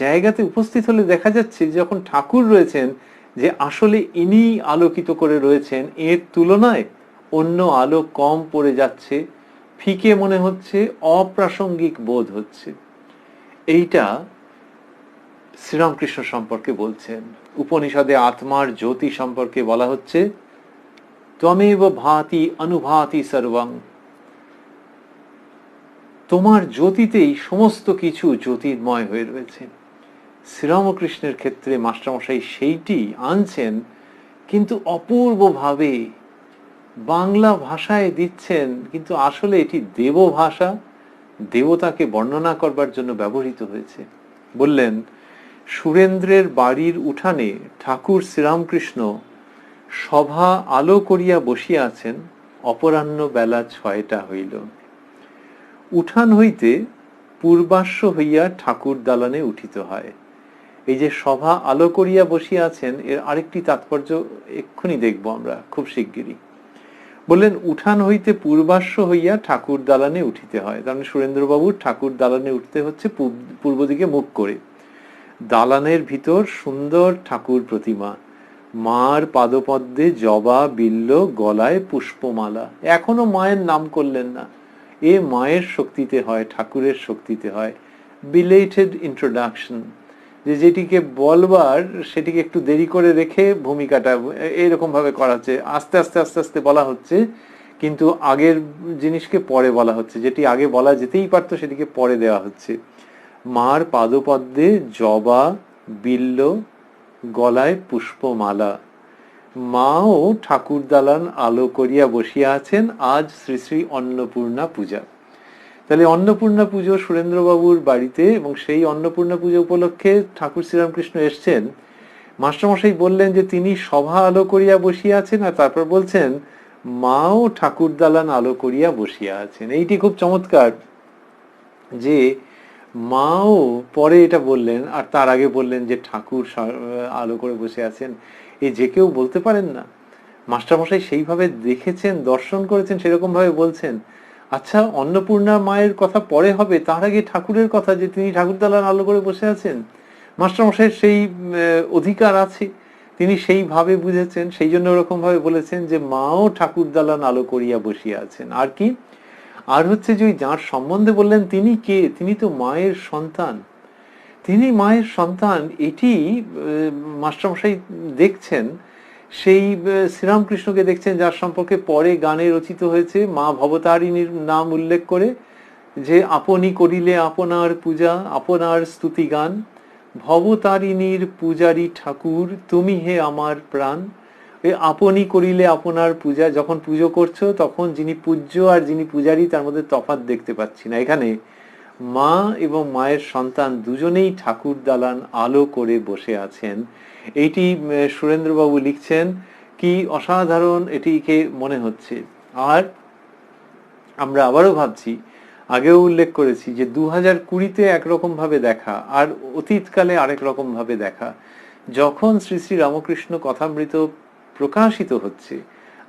[SPEAKER 1] জায়গাতে উপস্থিত হলে দেখা যাচ্ছে যখন ঠাকুর রয়েছেন, যে আসলে ইনি আলোকিত করে রয়েছেন, এর তুলনায় অন্য আলো কম পড়ে যাচ্ছে, ফিকে মনে হচ্ছে, অপ্রাসঙ্গিক বোধ হচ্ছে। এইটা শ্রীরামকৃষ্ণ সম্পর্কে বলছেন। উপনিষদে আত্মার জ্যোতি সম্পর্কে বলা হচ্ছে, ত্বমেব ভাতি অনুভাতি সর্বং, তোমার জ্যোতিতেই সমস্ত কিছু জ্যোতির্ময় হয়ে রয়েছে। শ্রীরামকৃষ্ণের ক্ষেত্রে মাস্টারমশাই সেইটি আনছেন, কিন্তু অপূর্বভাবে বাংলা ভাষায় দিচ্ছেন, কিন্তু আসলে এটি দেব ভাষা, দেবতাকে বর্ণনা করবার জন্য ব্যবহৃত হয়েছে। বললেন, সুরেন্দ্রের বাড়ির উঠানে ঠাকুর শ্রীরামকৃষ্ণ সভা আলো করিয়া বসিয়া আছেন, অপরাহ্ন বেলা 6টা হইল। উঠান হইতে পূর্বাশ্ব হইয়া ঠাকুর দালানে উঠিত হয়। এই যে সভা আলো করিয়া বসিয়া আছেন, এর আরেকটি তাৎপর্য এক্ষুনি দেখব আমরা খুব শিগগিরই। বললেন উঠান হইতে পূর্বাশ্ব হইয়া ঠাকুর দালানে উঠিতে হয়, তার মানে সুরেন্দ্রবাবুর ঠাকুর দালানে উঠতে হচ্ছে পূর্ব দিকে মুখ করে। দালানের ভিতর সুন্দর ঠাকুর প্রতিমা, মার পাদপদ্মে জবা বিল্ল, গলায় পুষ্পমালা। এখনো মায়ের নাম করলেন না, এ মায়ের শক্তিতে হয়, ঠাকুরের শক্তিতে হয়। বিলেটেড ইন্ট্রোডাকশন, যেটিকে বলবার সেটিকে একটু দেরি করে রেখে ভূমিকাটা এইরকম ভাবে করা হচ্ছে, আস্তে আস্তে আস্তে আস্তে বলা হচ্ছে, কিন্তু আগের জিনিসকে পরে বলা হচ্ছে, যেটি আগে বলা যেতেই পারতো সেটিকে পরে দেওয়া হচ্ছে। মার পাদপদ্মে জবা বিল্ল, গলায় পুষ্পমালা, মাও ঠাকুর দালান আলো করিয়া বসিয়া আছেন, আজ শ্রী শ্রী অন্নপূর্ণা পূজা। তাহলে অন্নপূর্ণা পুজো সুরেন্দ্রবাবুর বাড়িতে, এবং সেই অন্নপূর্ণা পুজো উপলক্ষে ঠাকুর শ্রীরামকৃষ্ণ এসছেন। মাস্টারমশাই বললেন যে তিনি সভা আলো করিয়া বসিয়া আছেন, আর তারপর বলছেন মাও ঠাকুর দালান আলো করিয়া বসিয়া আছেন। এইটি খুব চমৎকার যে মাও পরে এটা বললেন, আর তার আগে বললেন যে ঠাকুর আলো করে বসে আছেন। এই যে কেউ বলতে পারেন না? মাস্টারমশাই সেইভাবে দেখেছেন, দর্শন করেছেন, সেরকম ভাবে বলছেন। আচ্ছা, অন্নপূর্ণা মায়ের কথা পরে হবে, তার আগে ঠাকুরের কথা, যে তিনি ঠাকুর দালান আলো করে বসে আছেন। মাস্টারমশাইয়ের সেই অধিকার আছে, তিনি সেইভাবে বুঝেছেন, সেই জন্য ওরকম ভাবে বলেছেন যে মাও ঠাকুর দালান আলো করিয়া বসিয়া আছেন। আর কি, আর হচ্ছে যে যার সম্বন্ধে বললেন তিনি কে? তিনি তো মায়ের সন্তান, তিনি মায়ের সন্তান। এটি মাস্টারমশাই দেখছেন, সেই শ্রীরামকৃষ্ণকে দেখছেন, যার সম্পর্কে পরে গানে রচিত হয়েছে মা ভবতারিণীর নাম উল্লেখ করে, যে আপনি করিলে আপনার পূজা, আপনার স্তুতি গান, ভবতারিণীর পূজারি ঠাকুর তুমি হে আমার প্রাণ। এই আপনি করিলে আপনার পূজা, যখন পুজো করছো তখন যিনি পূজ্য আর যিনি পূজারী তার মধ্যে তফাৎ দেখতে পাচ্ছি না। এখানে মা এবং মায়ের সন্তান দুজনেই ঠাকুর দালান আলো করে বসে আছেন। এইটি সুরেন্দ্রবাবু লিখছেন, কি অসাধারণ এটিকে মনে হচ্ছে। আর আমরা আবারও ভাবছি, আগেও উল্লেখ করেছি যে 2020-তে একরকম ভাবে দেখা, আর অতীতকালে আরেক রকম ভাবে দেখা। যখন শ্রী শ্রী রামকৃষ্ণ কথামৃত প্রকাশিত হচ্ছে,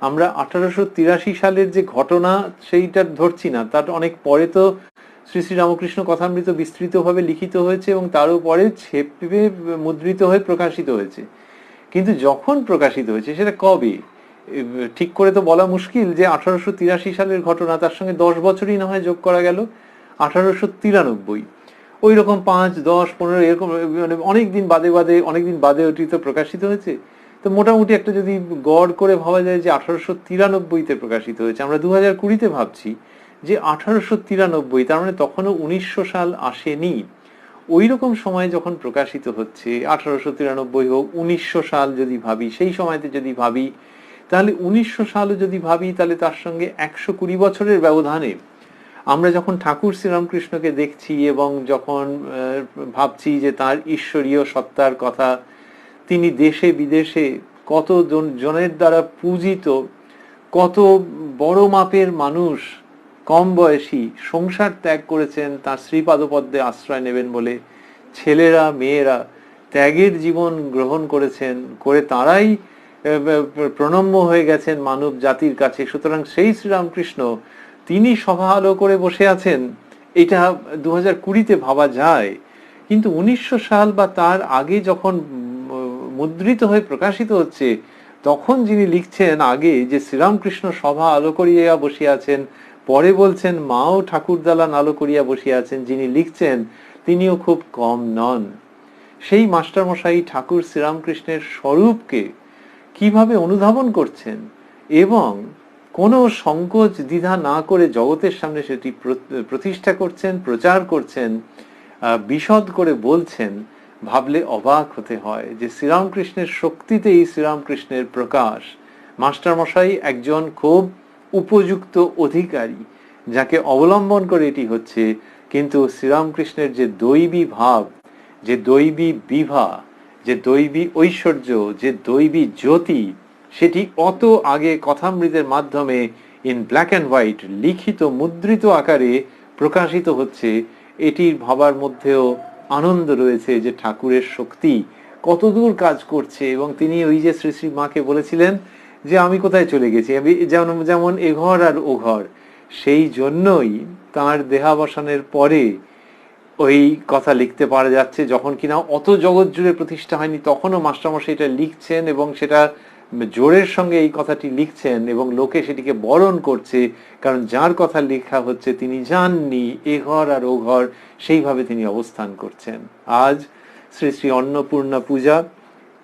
[SPEAKER 1] আমরা 1883 সালের যে ঘটনা সেইটা ধরছি না, তার অনেক পরে তো শ্রী শ্রী রামকৃষ্ণ কথামৃত বিস্তৃতভাবে লিখিত হয়েছে এবং তারও পরে ছেপে মুদ্রিত হয়ে প্রকাশিত হয়েছে। কিন্তু যখন প্রকাশিত হয়েছে সেটা কবে ঠিক করে তো বলা মুশকিল, যে 1883 সালের ঘটনা, তার সঙ্গে 10 বছরই না হয় যোগ করা গেল, 1893, ওই রকম 5, 10, 15 এরকম, মানে অনেকদিন বাদে বাদে, অনেকদিন বাদে ওটি তো প্রকাশিত হয়েছে। তো মোটামুটি একটা যদি গড় করে ভাবা যায় যে 1893-তে প্রকাশিত হয়েছে, আমরা 2020-তে ভাবছি যে 1893, তার মানে তখনও 1900 সাল আসেনি। ওই রকম সময় যখন প্রকাশিত হচ্ছে, 1893 হোক, 1900 সাল যদি ভাবি, সেই সময়তে যদি ভাবি, তাহলে 1900 সালও যদি ভাবি, তাহলে তার সঙ্গে 120 বছরের ব্যবধানে আমরা যখন ঠাকুর শ্রীরামকৃষ্ণকে দেখছি এবং যখন ভাবছি যে তার ঈশ্বরীয় সত্তার কথা, তিনি দেশে বিদেশে কত জনের দ্বারা পূজিত, কত বড় মাপের মানুষ কম বয়সী সংসার ত্যাগ করেছেন তার শ্রীপাদপদ্মে আশ্রয় নেবেন বলে, ছেলেরা মেয়েরা ত্যাগের জীবন গ্রহণ করেছেন, করে তারাই প্রণম্য হয়ে গেছেন মানব জাতির কাছে। সুতরাং সেই শ্রীরামকৃষ্ণ তিনি সভা আলো করে বসে আছেন, এটা 2020-তে ভাবা যায়। কিন্তু 1900 সাল বা তার আগে যখন মুদ্রিত হয়ে প্রকাশিত হচ্ছে, তখন যিনি লিখছেন আগে যে শ্রীরামকৃষ্ণ সভা আলো করিয়া বসিয়া আছেন, পরে বলছেন মাও ঠাকুর দালান আলো করিয়া বসিয়া আছেন, যিনি লিখছেন তিনিও খুব কম নন। সেই মাস্টারমশাই ঠাকুর শ্রীরামকৃষ্ণের স্বরূপকে কিভাবে অনুধাবন করছেন এবং কোনো সংকোচ দ্বিধা না করে জগতের সামনে সেটি প্রতিষ্ঠা করছেন, প্রচার করছেন, বিশদ করে বলছেন, ভাবলে অবাক হতে হয় যে শ্রীরামকৃষ্ণের শক্তিতেই শ্রীরামকৃষ্ণের প্রকাশ। মাস্টারমশাই একজন খুব উপযুক্ত অধিকারী, যাকে অবলম্বন করে এটি হচ্ছে। কিন্তু শ্রীরামকৃষ্ণের যে দৈবী ভাব, যে দৈবী বিভা, যে দৈবী ঐশ্বর্য, যে দৈবী জ্যোতি, সেটি অত আগে কথামৃতের মাধ্যমে ইন ব্ল্যাক অ্যান্ড হোয়াইট লিখিত মুদ্রিত আকারে প্রকাশিত হচ্ছে। এটির ভাবার মধ্যেও আনন্দ রয়েছে যে ঠাকুরের শক্তি কতদূর কাজ করছে। এবং তিনি ওই যে শ্রী শ্রী মাকে বলেছিলেন যে আমি কোথায় চলে গেছি, আমি যেমন এ ঘর আর ও ঘর, সেই জন্যই তাঁর দেহাবসানের পরে ওই কথা লিখতে পারা যাচ্ছে, যখন কিনা অত জগৎ জুড়ে প্রতিষ্ঠা হয়নি তখনও মাস্টারমশাই এটা লিখছেন এবং সেটা জোরের সঙ্গে এই কথাটি লিখছেন এবং লোকে সেটিকে বরণ করছে, কারণ যার কথা লেখা হচ্ছে তিনি জাননি এ ঘর আর ও ঘর, সেইভাবে তিনি অবস্থান করছেন। আজ শ্রী শ্রী অন্নপূর্ণা পূজা,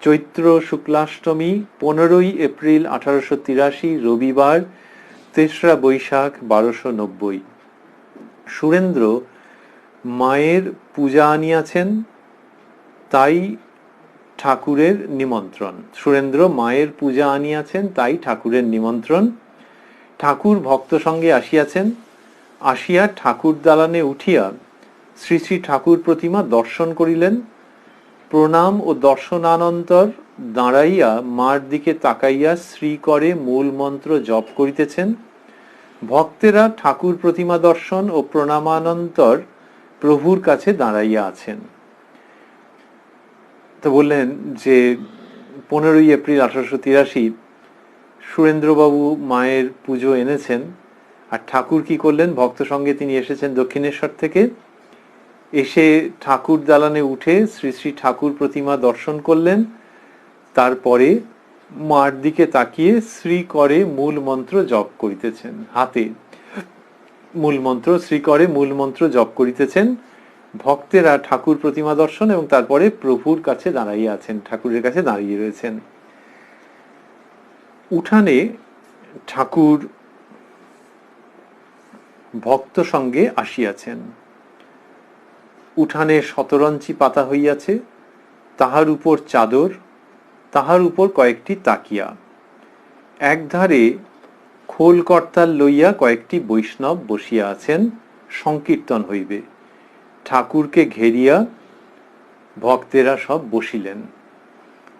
[SPEAKER 1] চৈত্র শুক্লাষ্টমী, 15ই এপ্রিল 1883, রবিবার, 3রা বৈশাখ 1290। সুরেন্দ্র মায়ের পূজা আনিয়াছেন, তাই ঠাকুরের নিমন্ত্রণ। সুরেন্দ্র মায়ের পূজা আনিয়াছেন, তাই ঠাকুরের নিমন্ত্রণ। ঠাকুর ভক্ত সঙ্গে আসিয়াছেন, আসিয়া ঠাকুর দালানে উঠিয়া শ্রী শ্রী ঠাকুর প্রতিমা দর্শন করিলেন। প্রণাম ও দর্শনানন্তর দাঁড়াইয়া মার দিকে তাকাইয়া শ্রী করে মূল মন্ত্র জপ করিতেছেন। ভক্তেরা ঠাকুর প্রতিমা দর্শন ও প্রণামানন্তর প্রভুর কাছে দাঁড়াইয়া আছেন। তো বললেন যে 15ই এপ্রিল 1883 সুরেন্দ্রবাবু মায়ের পুজো এনেছেন, আর ঠাকুর কি করলেন, ভক্ত সঙ্গে তিনি এসেছেন দক্ষিণেশ্বর থেকে, এসে ঠাকুর দালানে উঠে শ্রী শ্রী ঠাকুর প্রতিমা দর্শন করলেন। তারপরে মার দিকে তাকিয়ে শ্রী করে মূল মন্ত্র জপ করিতেছেন, হাতে মূল মন্ত্র, শ্রী করে মূল মন্ত্র জপ করিতেছেন। ভক্তেরা ঠাকুর প্রতিমা দর্শন এবং তারপরে প্রভুর কাছে দাঁড়াইয়া আছেন, ঠাকুরের কাছে দাঁড়িয়ে রয়েছেন। উঠানে ঠাকুর ভক্ত সঙ্গে আসিয়াছেন। উঠানে শতরঞ্চি পাতা হইয়াছে, তাহার উপর চাদর, তাহার উপর কয়েকটি তাকিয়া। একধারে খোল করতাল লইয়া কয়েকটি বৈষ্ণব বসিয়া আছেন, সংকীর্তন হইবে। ঠাকুরকে ঘেরিয়া ভক্তেরা সব বসিলেন।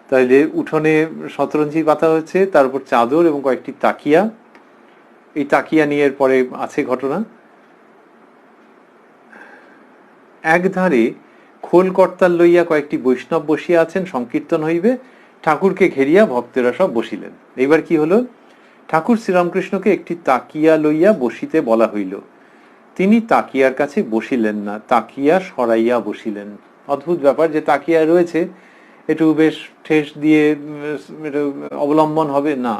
[SPEAKER 1] তাইলে উঠোনে শতরঞ্চি পাতা হয়েছে, তার উপর চাদর এবং কয়েকটি তাকিয়া। এই তাকিয়া নিয়ে পরে আছে ঘটনা। একধারে খোল করতাল লইয়া কয়েকটি বৈষ্ণব বসিয়া আছেন, সংকীর্তন হইবে। ঠাকুরকে ঘেরিয়া ভক্তেরা সব বসিলেন। এইবার কি হলো, ঠাকুর শ্রীরামকৃষ্ণকে একটি তাকিয়া লইয়া বসিতে বলা হইল। তিনি তাকিয়ার কাছে বসিলেন না, তাকিয়া সরাইয়া বসিলেন। অদ্ভুত ব্যাপার, যে তাকিয়া রয়েছে একটু বেশ ঠেস দিয়ে অবলম্বন হবে না,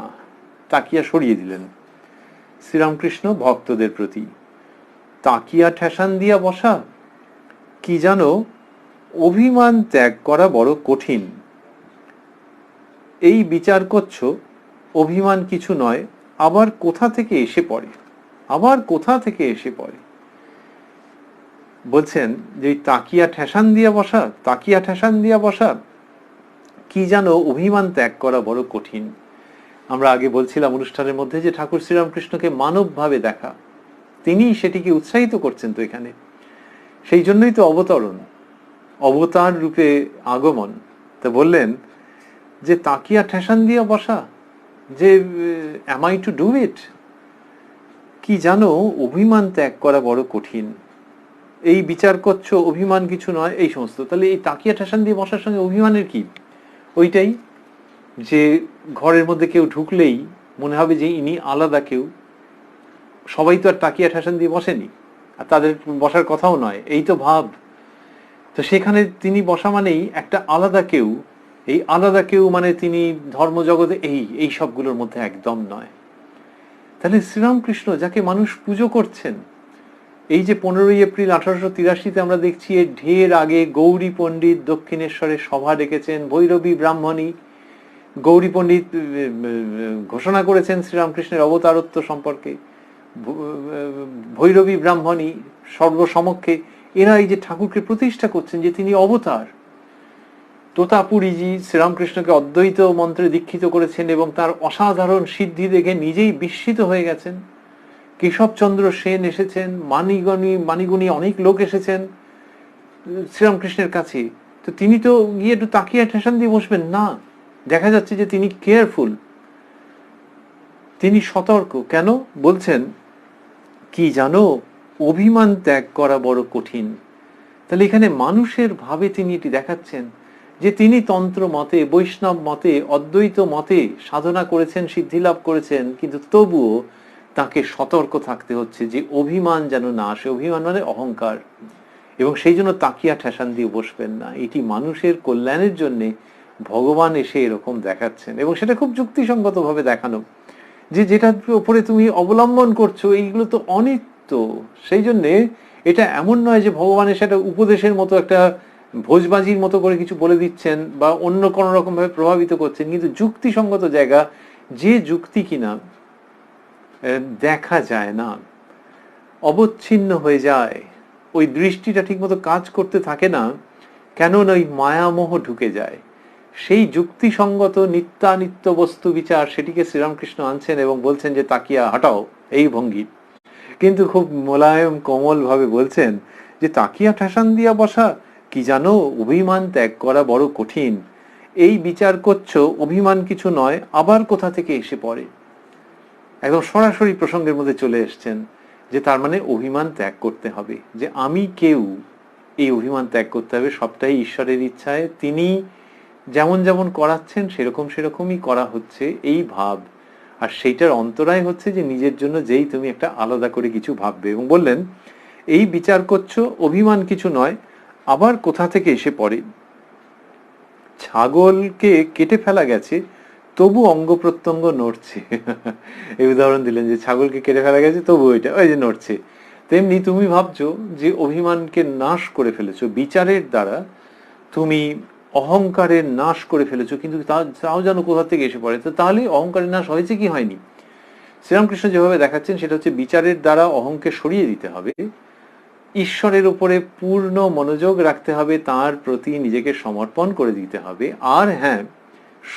[SPEAKER 1] তাকিয়া সরিয়ে দিলেন। শ্রীরামকৃষ্ণ ভক্তদের প্রতি, তাকিয়া ঠেসান দিয়া বসা, কি জানো অভিমান ত্যাগ করা বড় কঠিন। এই বিচার করছো অভিমান কিছু নয়, আবার কোথা থেকে এসে পড়ে, আবার কোথা থেকে এসে পড়ে। বলছেন যে তাকিয়া ঠেসান দিয়া বসা, তাকিয়া ঠেসান দিয়া বসা, কি জানো অভিমান ত্যাগ করা বড় কঠিন। আমরা আগে বলছিলাম অনুষ্ঠানের মধ্যে যে ঠাকুর শ্রীরামকৃষ্ণকে মানবভাবে দেখা, তিনি সেটিকে উৎসাহিত করছেন। তো এখানে সেই জন্যই তো অবতরণ, অবতার রূপে আগমন। তা বললেন যে তাকিয়া ঠেসান দিয়া বসা, যে am I to do it? কি জানো অভিমান ত্যাগ করা বড় কঠিন। এই বিচার করছো অভিমান কিছু নয়, এই সমস্ত। তাহলে এই তাকিয়া ঠেসান দিয়ে বসার সঙ্গে অভিমানের কি? ওইটাই যে ঘরের মধ্যে কেউ ঢুকলেই মনে হবে যে ইনি আলাদা কেউ। সবাই তো আর তাকিয়া ঠেসান দিয়ে বসেনি, আর তাদের বসার কথাও নয়, এই তো ভাব। তো সেখানে তিনি বসা মানেই একটা আলাদা কেউ। এই আলাদা কেউ মানে তিনি ধর্মজগতে এই সবগুলোর মধ্যে একদম নয়। তাহলে শ্রীরামকৃষ্ণ যাকে মানুষ পুজো করছেন, এই যে 15ই এপ্রিল 1883-তে আমরা দেখছি এর ঢের আগে গৌরী পণ্ডিত দক্ষিণেশ্বরে সভা ডেকেছেন, ভৈরবী ব্রাহ্মণী। গৌরী পণ্ডিত ঘোষণা করেছেন শ্রীরামকৃষ্ণের অবতারত্ব সম্পর্কে, ভৈরবী ব্রাহ্মণী সর্বসমক্ষে এরা এই যে ঠাকুরকে প্রতিষ্ঠা করছেন যে তিনি অবতার। তোতাপুরীজি শ্রীরামকৃষ্ণকে অদ্বৈত মন্ত্রে দীক্ষিত করেছেন এবং তার অসাধারণ সিদ্ধি দেখে নিজেই বিস্মিত হয়ে গেছেন। কেশবচন্দ্র সেন এসেছেন, মানিগুণী অনেক লোক এসেছেন শ্রীরামকৃষ্ণের কাছে। তো তিনি তো গিয়ে একটু তাকিয়া ঠেসান দিয়ে বসবেন না, দেখা যাচ্ছে যে তিনি কেয়ারফুল, তিনি সতর্ক। কেন বলছেন, কি জানো অভিমান ত্যাগ করা বড় কঠিন। তাহলে এখানে মানুষের ভাবে তিনি এটি দেখাচ্ছেন যে তিনি তন্ত্র মতে, বৈষ্ণব মতে, অদ্বৈত মতে সাধনা করেছেন, সিদ্ধিলাভ করেছেন, কিন্তু তবুও তাকে সতর্ক থাকতে হচ্ছে যে অভিমান যেন না আসে। অভিমান মানে অহংকার। এবং সেই জন্য তাকিয়া ঠেসান দিয়ে বসবেন না। এটি মানুষের কল্যাণের জন্য ভগবান এসে এরকম দেখাচ্ছেন, এবং সেটা খুব যুক্তিসঙ্গতভাবে দেখানো, যে যেটার উপরে তুমি অবলম্বন করছো এইগুলো তো অনিত্য। সেই জন্যে এটা এমন নয় যে ভগবানের সেটা উপদেশের মতো একটা ভোজবাজির মতো করে কিছু বলে দিচ্ছেন বা অন্য কোনো রকম ভাবে প্রভাবিত করছেন, কিন্তু যুক্তিসঙ্গত জায়গা, যে যুক্তি কিনা দেখা যায় না, অবচ্ছিন্ন হয়ে যায়, ওই দৃষ্টিটা ঠিক মতো কাজ করতে থাকে না, কেন না ওই মায়ামোহ ঢুকে যায়। সেই যুক্তিসঙ্গত নিত্যানিত্য বস্তু বিচার, সেটিকে শ্রীরামকৃষ্ণ আনছেন এবং বলছেন যে তাকিয়া হটাও, এই ভঙ্গি। কিন্তু খুব মোলায়েম কোমল ভাবে বলছেন যে তাকিয়া ঠেসান দিয়া বসা, কি জানো অভিমান ত্যাগ করা বড় কঠিন। এই বিচার করছো, অভিমান কিছু নয়, আবার কোথা থেকে এসে পড়ে। একদম সরাসরি প্রসঙ্গের মধ্যে চলে এসছেন, যে তার মানে অভিমান ত্যাগ করতে হবে, যে আমি কেউ, এই অভিমান ত্যাগ করতে হবে। সবটাই ঈশ্বরের ইচ্ছায়, তিনি যেমন যেমন করাচ্ছেন সেরকম সেরকমই করা হচ্ছে, এই ভাব। আর সেইটার অন্তরায় হচ্ছে যে নিজের জন্য যেই তুমি একটা আলাদা করে কিছু ভাববে। এবং বললেন এই বিচার করছো, অভিমান কিছু নয়, আবার কোথা থেকে এসে পড়ে। ছাগলকে কেটে ফেলা গেছে, তবু অঙ্গ প্রত্যঙ্গ নড়ছে। এই উদাহরণ দিলেন যে ছাগলকে কেটে ফেলা গেছে, তবু ওইটা ওই যে নড়ছে। তেমনি তুমি ভাবছো যে অভিমানকে নাশ করে ফেলেছো বিচারের দ্বারা, তুমি অহংকারের নাশ করে ফেলেছো, কিন্তু তাও যেন কোথা থেকে এসে পড়ে। তো তাহলে অহংকারের নাশ হয়েছে কি হয়নি? শ্রীরামকৃষ্ণ যেভাবে দেখাচ্ছেন সেটা হচ্ছে বিচারের দ্বারা অহংকে সরিয়ে দিতে হবে, ঈশ্বরের উপরে পূর্ণ মনোযোগ রাখতে হবে, তার প্রতি নিজেকে সমর্পণ করে দিতে হবে। আর হ্যাঁ,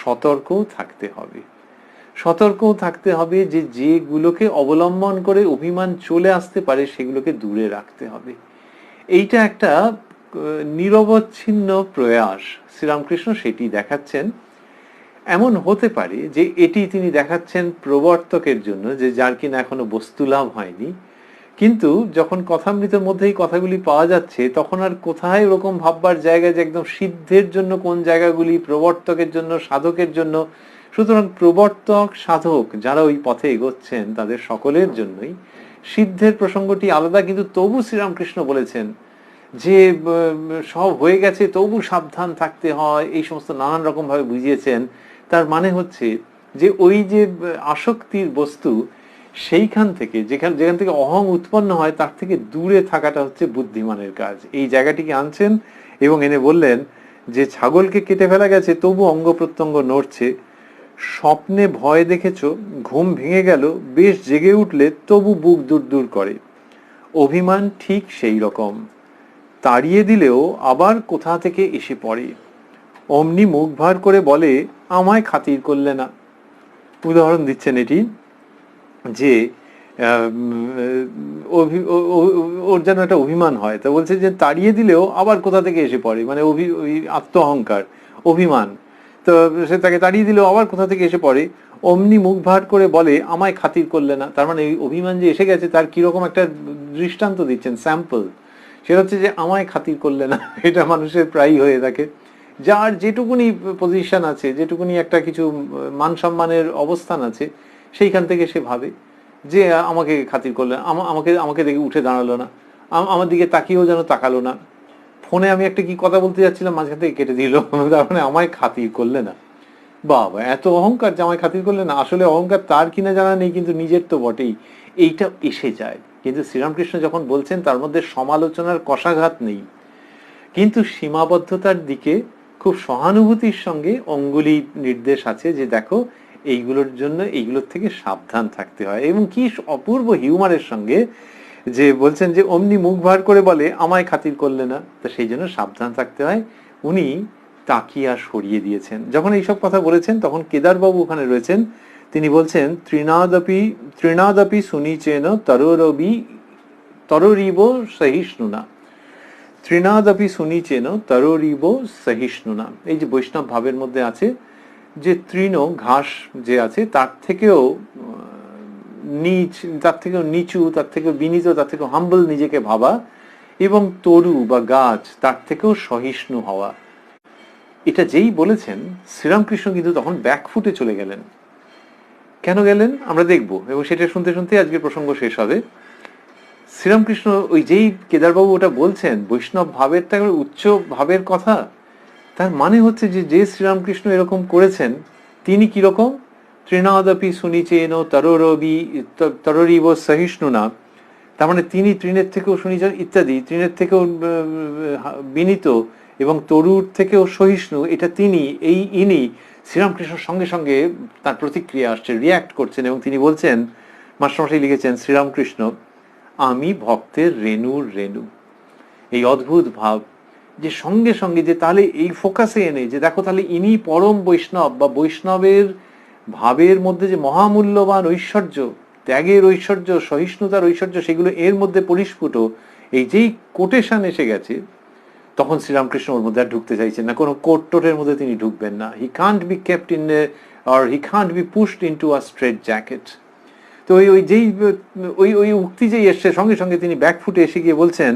[SPEAKER 1] সতর্কও থাকতে হবে। সতর্কও থাকতে হবে যে যেগুলোকে অবলম্বন করে অভিমান চলে আসতে পারে সেগুলোকে দূরে রাখতে হবে। এইটা একটা নিরবচ্ছিন্ন প্রয়াস, শ্রীরামকৃষ্ণ সেটি দেখাচ্ছেন। এমন হতে পারে যে এটি তিনি দেখাচ্ছেন প্রবর্তকের জন্য, যে যার কিনা এখনো বস্তুলাভ হয়নি, কিন্তু যখন কথামৃতের মধ্যে এই কথাগুলি পাওয়া যাচ্ছে, তখন আর কোথায় ওরকম ভাববার জায়গা যে একদম সিদ্ধের জন্য কোন জায়গাগুলি, প্রবর্তকের জন্য, সাধকের জন্য। সুতরাং প্রবর্তক সাধক যারা ওই পথে এগোচ্ছেন তাদের সকলের জন্যই সিদ্ধের প্রসঙ্গটি আলাদা, কিন্তু তবু শ্রীরামকৃষ্ণ বলেছেন যে সব হয়ে গেছে তবু সাবধান থাকতে হয়, এই সমস্ত নানান রকম ভাবে বুঝিয়েছেন। তার মানে হচ্ছে যে ওই যে আসক্তির বস্তু, সেইখান থেকে যেখান থেকে অহং উৎপন্ন হয়, তার থেকে দূরে থাকাটা হচ্ছে বুদ্ধিমানের কাজ। এই জায়গাটিকে আনছেন এবং এনে বললেন যে ছাগলকে কেটে ফেলা গেছে, তবু অঙ্গ প্রত্যঙ্গ নড়ছে। স্বপ্নে ভয় দেখেছো, ঘুম ভেঙে গেল, বেশ জেগে উঠলে তবু বুক দূর দূর করে। অভিমান ঠিক সেই রকম, তাড়িয়ে দিলেও আবার কোথা থেকে এসে পড়ে। অমনি মুখ ভার করে বলে আমায় খাতির করলে না। উদাহরণ দিচ্ছেন এটি, যে ওর যেন একটা অভিমান হয়, তা বলছে যে তাড়িয়ে দিলেও আবার কোথা থেকে এসে পড়ে, মানে আত্ম অহংকার, অভিমান। তো সে তাকে তাড়িয়ে দিলেও আবার কোথা থেকে এসে পড়ে। অমনি মুখ ভার করে বলে আমায় খাতির করলে না। তার মানে এই অভিমান যে এসে গেছে তার কিরকম একটা দৃষ্টান্ত দিচ্ছেন, স্যাম্পল। সেটা হচ্ছে যে আমায় খাতির করলে না। এটা মানুষের প্রায়ই হয়ে থাকে, যার যেটুকুনি পজিশন আছে, যেটুকুনি একটা কিছু মান সম্মানের অবস্থান আছে, সেইখান থেকে সে ভাবে যে আমাকে খাতির করলে, আমাকে আমাকে দেখে উঠে দাঁড়ালো না, আমার দিকে তাকিয়েও যেন তাকালো না, ফোনে আমি একটা কি কথা বলতে যাচ্ছিলাম মাঝখান থেকে কেটে দিল, তার মানে আমায় খাতির করলে না। বাবা, এত অহংকার যে আমায় খাতির করলে না। আসলে অহংকার তার কিনা জানা নেই, কিন্তু নিজের তো বটেই, এইটা এসে যায়। কিন্তু শ্রীরামকৃষ্ণ যখন বলছেন তার মধ্যে সমালোচনার কষাঘাত নেই, কিন্তু সীমাবদ্ধতার দিকে খুব সহানুভূতির সঙ্গে অঙ্গুলি নির্দেশ আছে, যে দেখো এইগুলোর জন্য এইগুলোর থেকে সাবধান থাকতে হয়। এবং কি অপূর্ব হিউমারের সঙ্গে যে বলছেন যে অমনি মুখ ভার করে বলে আমায় খাতির করলে না, তো সেই জন্য সাবধান থাকতে হয়। উনি তাকিয়া সরিয়ে দিয়েছেন। যখন এইসব কথা বলেছেন তখন কেদারবাবু ওখানে রয়েছেন, তিনি বলছেন তৃণাদপি সুনিচেন তরোরিব সহিষ্ণুনা। তৃণাদপি সুনিচেন তরোরিব সহিষ্ণুনা, এই যে বৈষ্ণব ভাবের মধ্যে আছে যে তৃণ ঘাস যে আছে তার থেকেও নিচ, তার থেকেও নিচু, তার থেকেও বিনীত, তার থেকেও হাম্বল নিজেকে ভাবা, এবং তরু বা গাছ তার থেকেও সহিষ্ণু হওয়া। এটা যেই বলেছেন শ্রীরামকৃষ্ণ কিন্তু তখন ব্যাকফুটে চলে গেলেন। কেন গেলেন আমরা দেখব, এবং সেটা শুনতে শুনতে আজকের প্রসঙ্গ শেষ হবে। শ্রীরামকৃষ্ণ ওই যেই কেদারবাবু ওটা বলছেন বৈষ্ণব ভাবেরটা উচ্চ ভাবের কথা, তার মানে হচ্ছে যে যে শ্রীরামকৃষ্ণ এরকম করেছেন তিনি কিরকম, তৃণাদপি সুনিচেন তররবি তররিব সহিষ্ণু না, তার মানে তিনি তৃণের থেকেও সুনিচেন ইত্যাদি, তৃণের থেকেও বিনীত এবং তরুর থেকেও সহিষ্ণু, এটা তিনি এই ইনি শ্রীরামকৃষ্ণের সঙ্গে সঙ্গে তার প্রতিক্রিয়া আসছে, রিয়াক্ট করছেন এবং তিনি বলছেন, মাস্টারমশাই লিখেছেন শ্রীরামকৃষ্ণ আমি ভক্তের রেণুর রেণু। এই অদ্ভুত ভাব যে সঙ্গে সঙ্গে যে তাহলে এই ফোকাসে এনে যে দেখো তাহলে ইনি পরম বৈষ্ণব বা বৈষ্ণবের ভাবের মধ্যে যে মহামূল্যবান ঐশ্বর্য, ত্যাগের ঐশ্বর্য, সহিষ্ণুতার ঐশ্বর্য, সেগুলো এর মধ্যে পরিস্ফুট, এই যেই কোটেশন এসে গেছে তখন শ্রীরামকৃষ্ণ ওর মধ্যে আর ঢুকতে চাইছেন না, কোনো কোট টোটের মধ্যে তিনি ঢুকবেন না। হি can't be kept in or he can't be pushed into a straight jacket. তো ওই যেই ওই উক্তি যেই এসছে সঙ্গে সঙ্গে তিনি ব্যাকফুটে এসে গিয়ে বলছেন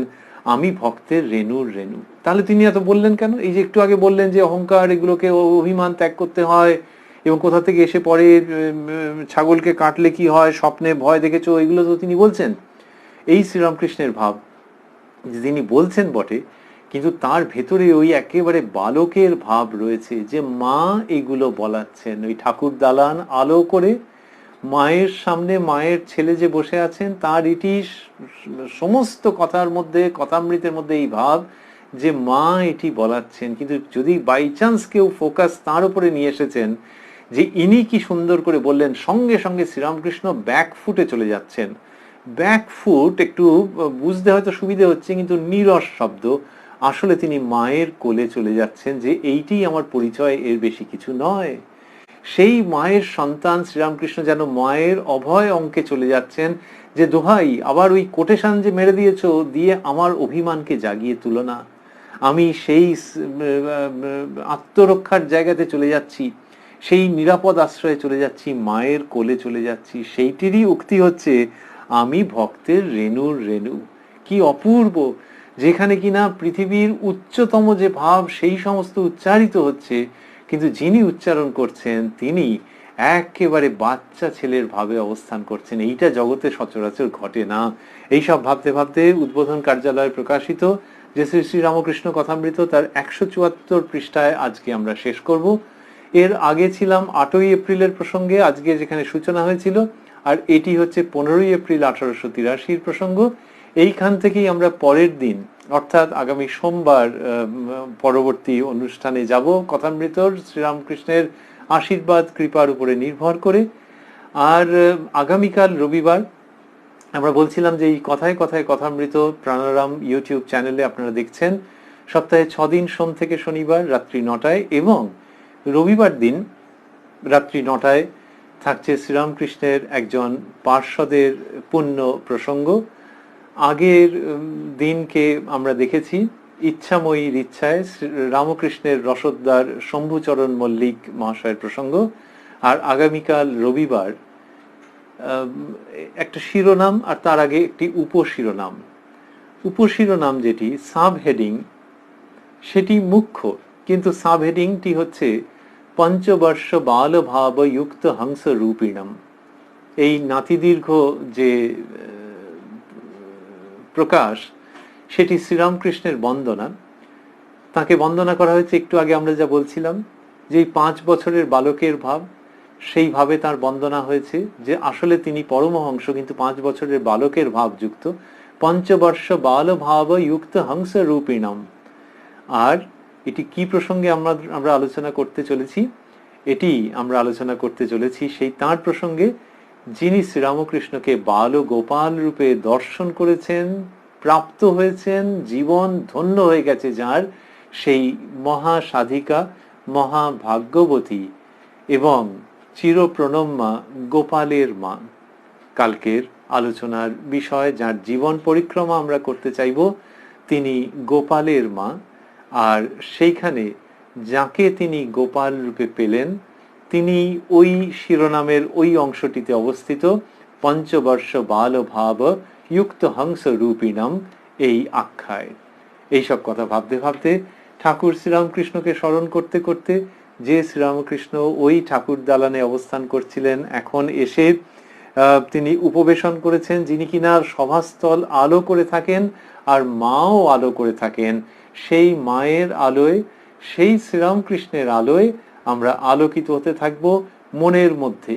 [SPEAKER 1] আমি ভক্তের রেণুর রেণু। তাহলে তিনি এত বললেন কেন? এই যে একটু আগে বললেন যে অহংকার, এগুলোকে অভিমান ত্যাগ করতে হয় এবং কোথা থেকে এসে পরে ছাগলকে কাটলে কি হয়, স্বপ্নে ভয় দেখেছো, এগুলো তো তিনি বলছেন। এই শ্রীরামকৃষ্ণের ভাব যে তিনি বলছেন বটে, কিন্তু তার ভেতরে ওই একেবারে বালকের ভাব রয়েছে যে মা এগুলো বলাচ্ছেন। ওই ঠাকুর দালান আলো করে মায়ের সামনে মায়ের ছেলে যে বসে আছেন তার এটি সমস্ত কথার মধ্যে, কথামৃতের মধ্যে এই ভাব যে মা এটি বলাচ্ছেন। কিন্তু যদি বাই চান্স কেউ ফোকাস তার উপরে নিয়ে এসেছেন যে ইনি কি সুন্দর করে বললেন, সঙ্গে সঙ্গে শ্রীরামকৃষ্ণ ব্যাকফুটে চলে যাচ্ছেন। ব্যাকফুট একটু বুঝতে হয়তো সুবিধে হচ্ছে, কিন্তু নীরস শব্দ, আসলে তিনি মায়ের কোলে চলে যাচ্ছেন যে এইটি আমার পরিচয়, এর বেশি কিছু নয়। সেই মায়ের সন্তান শ্রীরামকৃষ্ণ যেন মায়ের অভয় অঙ্কে চলে যাচ্ছেন যে দোহাই আবার ওই কোটেশন যে মেরে দিয়েছো দিয়ে আমার অভিমানকে জাগিয়ে তুলো না, আমি সেই আত্মরক্ষার জায়গাতে চলে যাচ্ছি, সেই নিরাপদ আশ্রয়ে চলে যাচ্ছি, মায়ের কোলে চলে যাচ্ছি। সেইটিরই উক্তি হচ্ছে আমি ভক্তের রেণুর রেণু। কি অপূর্ব, যেখানে কিনা পৃথিবীর উচ্চতম যে ভাব সেই সমস্ত উচ্চারিত হচ্ছে, কিন্তু যিনি উচ্চারণ করছেন তিনি একেবারে বাচ্চা ছেলের ভাবে অবস্থান করছেন। এইটা জগতে সচরাচর ঘটে না। এইসব ভাবতে ভাবতে উদ্বোধন কার্যালয়ে প্রকাশিত যে শ্রী শ্রী রামকৃষ্ণ কথামৃত তার 174 পৃষ্ঠায় আজকে আমরা শেষ করব। এর আগে ছিলাম 8ই এপ্রিলের প্রসঙ্গে, আজকে যেখানে সূচনা হয়েছিল, আর এটি হচ্ছে 15ই এপ্রিল 1883 প্রসঙ্গ। এইখান থেকেই আমরা পরের দিন অর্থাৎ আগামী সোমবার পরবর্তী অনুষ্ঠানে যাব কথামৃতর শ্রীরামকৃষ্ণের আশীর্বাদ কৃপার উপরে নির্ভর করে। আর আগামীকাল রবিবার আমরা বলছিলাম যে এই কথায় কথায় কথামৃত প্রাণারাম ইউটিউব চ্যানেলে আপনারা দেখছেন সপ্তাহে 6 দিন সোম থেকে শনিবার রাত্রি 9টায়, এবং রবিবার দিন রাত্রি 9টায় থাকছে শ্রীরামকৃষ্ণের একজন পার্ষদের পুণ্য প্রসঙ্গ। আগের দিনকে আমরা দেখেছি ইচ্ছাময়ীর ইচ্ছায় রামকৃষ্ণের রসদদার শম্ভুচরণ মল্লিক মহাশয়ের প্রসঙ্গ। আর আগামীকাল রবিবার একটা শিরোনাম আর তার আগে একটি উপশিরোনাম। উপশিরোনাম যেটি সাব হেডিং সেটি মুখ্য, কিন্তু সাব হেডিংটি হচ্ছে পঞ্চবর্ষ বাল ভাব যুক্ত হংস রূপিণম। এই নাতিদীর্ঘ যে প্রকাশ সেটি শ্রীরামকৃষ্ণের বন্দনা। তাকে বন্দনা করা হয়েছে একটু আগে আমরা যা বলছিলাম যে 5 বছরের বালকের ভাব, সেইভাবে তার বন্দনা হয়েছে যে আসলে তিনি পরমহংস কিন্তু 5 বছরের বালকের ভাব যুক্ত। পঞ্চবর্ষ বাল ভাব যুক্ত হংস রূপিণম। আর এটি কি প্রসঙ্গে আমরা আলোচনা করতে চলেছি? এটি আমরা আলোচনা করতে চলেছি সেই তাঁর প্রসঙ্গে যিনি শ্রীরামকৃষ্ণকে বাল গোপাল রূপে দর্শন করেছেন, প্রাপ্ত হয়েছেন, জীবন ধন্য হয়ে গেছে যার, সেই মহাসাধিকা মহাভাগ্যবতী এবং চিরপ্রণম্যা গোপালের মা। কালকের আলোচনার বিষয়, যার জীবন পরিক্রমা আমরা করতে চাইব, তিনি গোপালের মা। আর সেইখানে যাকে তিনি গোপাল রূপে পেলেন তিনি ওই শিরোনামের ওই অংশটিতে অবস্থিত, পঞ্চবর্ষ বাল ভাব যুক্ত হংস রূপিণম এই আখ্যায়। এইসব কথা ভাবতে ভাবতে ঠাকুর শ্রীরামকৃষ্ণকে স্মরণ করতে করতে, যে শ্রীরামকৃষ্ণ ওই ঠাকুর দালানে অবস্থান করছিলেন, এখন এসে তিনি উপবেশন করেছেন, যিনি কিনা সভাস্থল আলো করে থাকেন আর মাও আলো করে থাকেন। সেই মায়ের আলোয়, সেই শ্রীরামকৃষ্ণের আলোয় আমরা আলোকিত হতে থাকব মনের মধ্যে।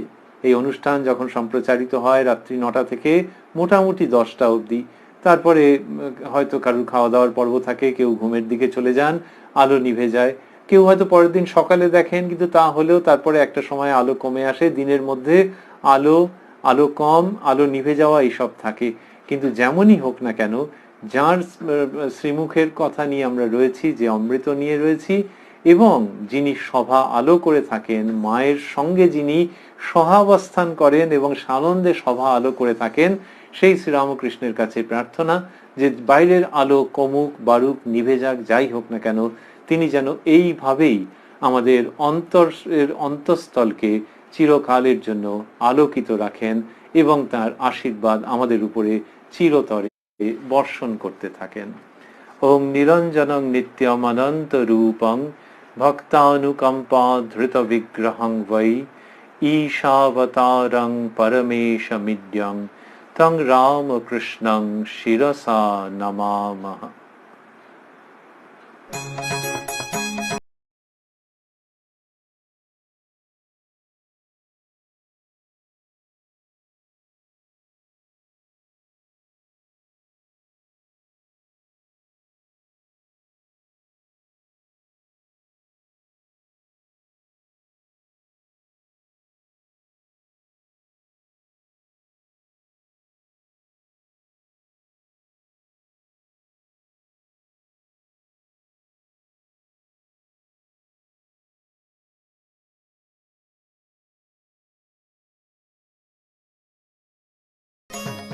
[SPEAKER 1] এই অনুষ্ঠান যখন সম্প্রচারিত হয় রাত্রি 9টা থেকে মোটামুটি 10টা অবধি, তারপরে হয়তো কারুর খাওয়া দাওয়ার পর্ব থাকে, কেউ ঘুমের দিকে চলে যান, আলো নিভে যায়। কেউ হয়তো পরের দিন সকালে দেখেন, কিন্তু তা হলেও তারপরে একটা সময় আলো কমে আসে, দিনের মধ্যে আলো আলো কম, আলো নিভে যাওয়া এইসব থাকে। কিন্তু যেমনই হোক না কেন, যার শ্রীমুখের কথা নিয়ে আমরা রয়েছি, যে অমৃত নিয়ে রয়েছি, এবং যিনি সভা আলো করে থাকেন, মায়ের সঙ্গে যিনি সহাবস্থান করেন এবং সানন্দে সভা আলো করে থাকেন, সেই শ্রীরামকৃষ্ণের কাছে প্রার্থনা যে বাইরের আলো কমুক, বাড়ুক, নিভে যাক, যাই হোক না কেন, তিনি যেন এইভাবেই আমাদের অন্তঃস্থলকে চিরকালের জন্য আলোকিত রাখেন এবং তার আশীর্বাদ আমাদের উপরে চিরতরে বর্ষণ করতে থাকেন। ওম নিরঞ্জনং নিত্যম অনন্ত রূপং ভক্তানুকম্পা ধৃত বিগ্রহং বৈ ঈশাবতারং পরমেশমিদ্যং তং রামকৃষ্ণং শিরসা নমামঃ।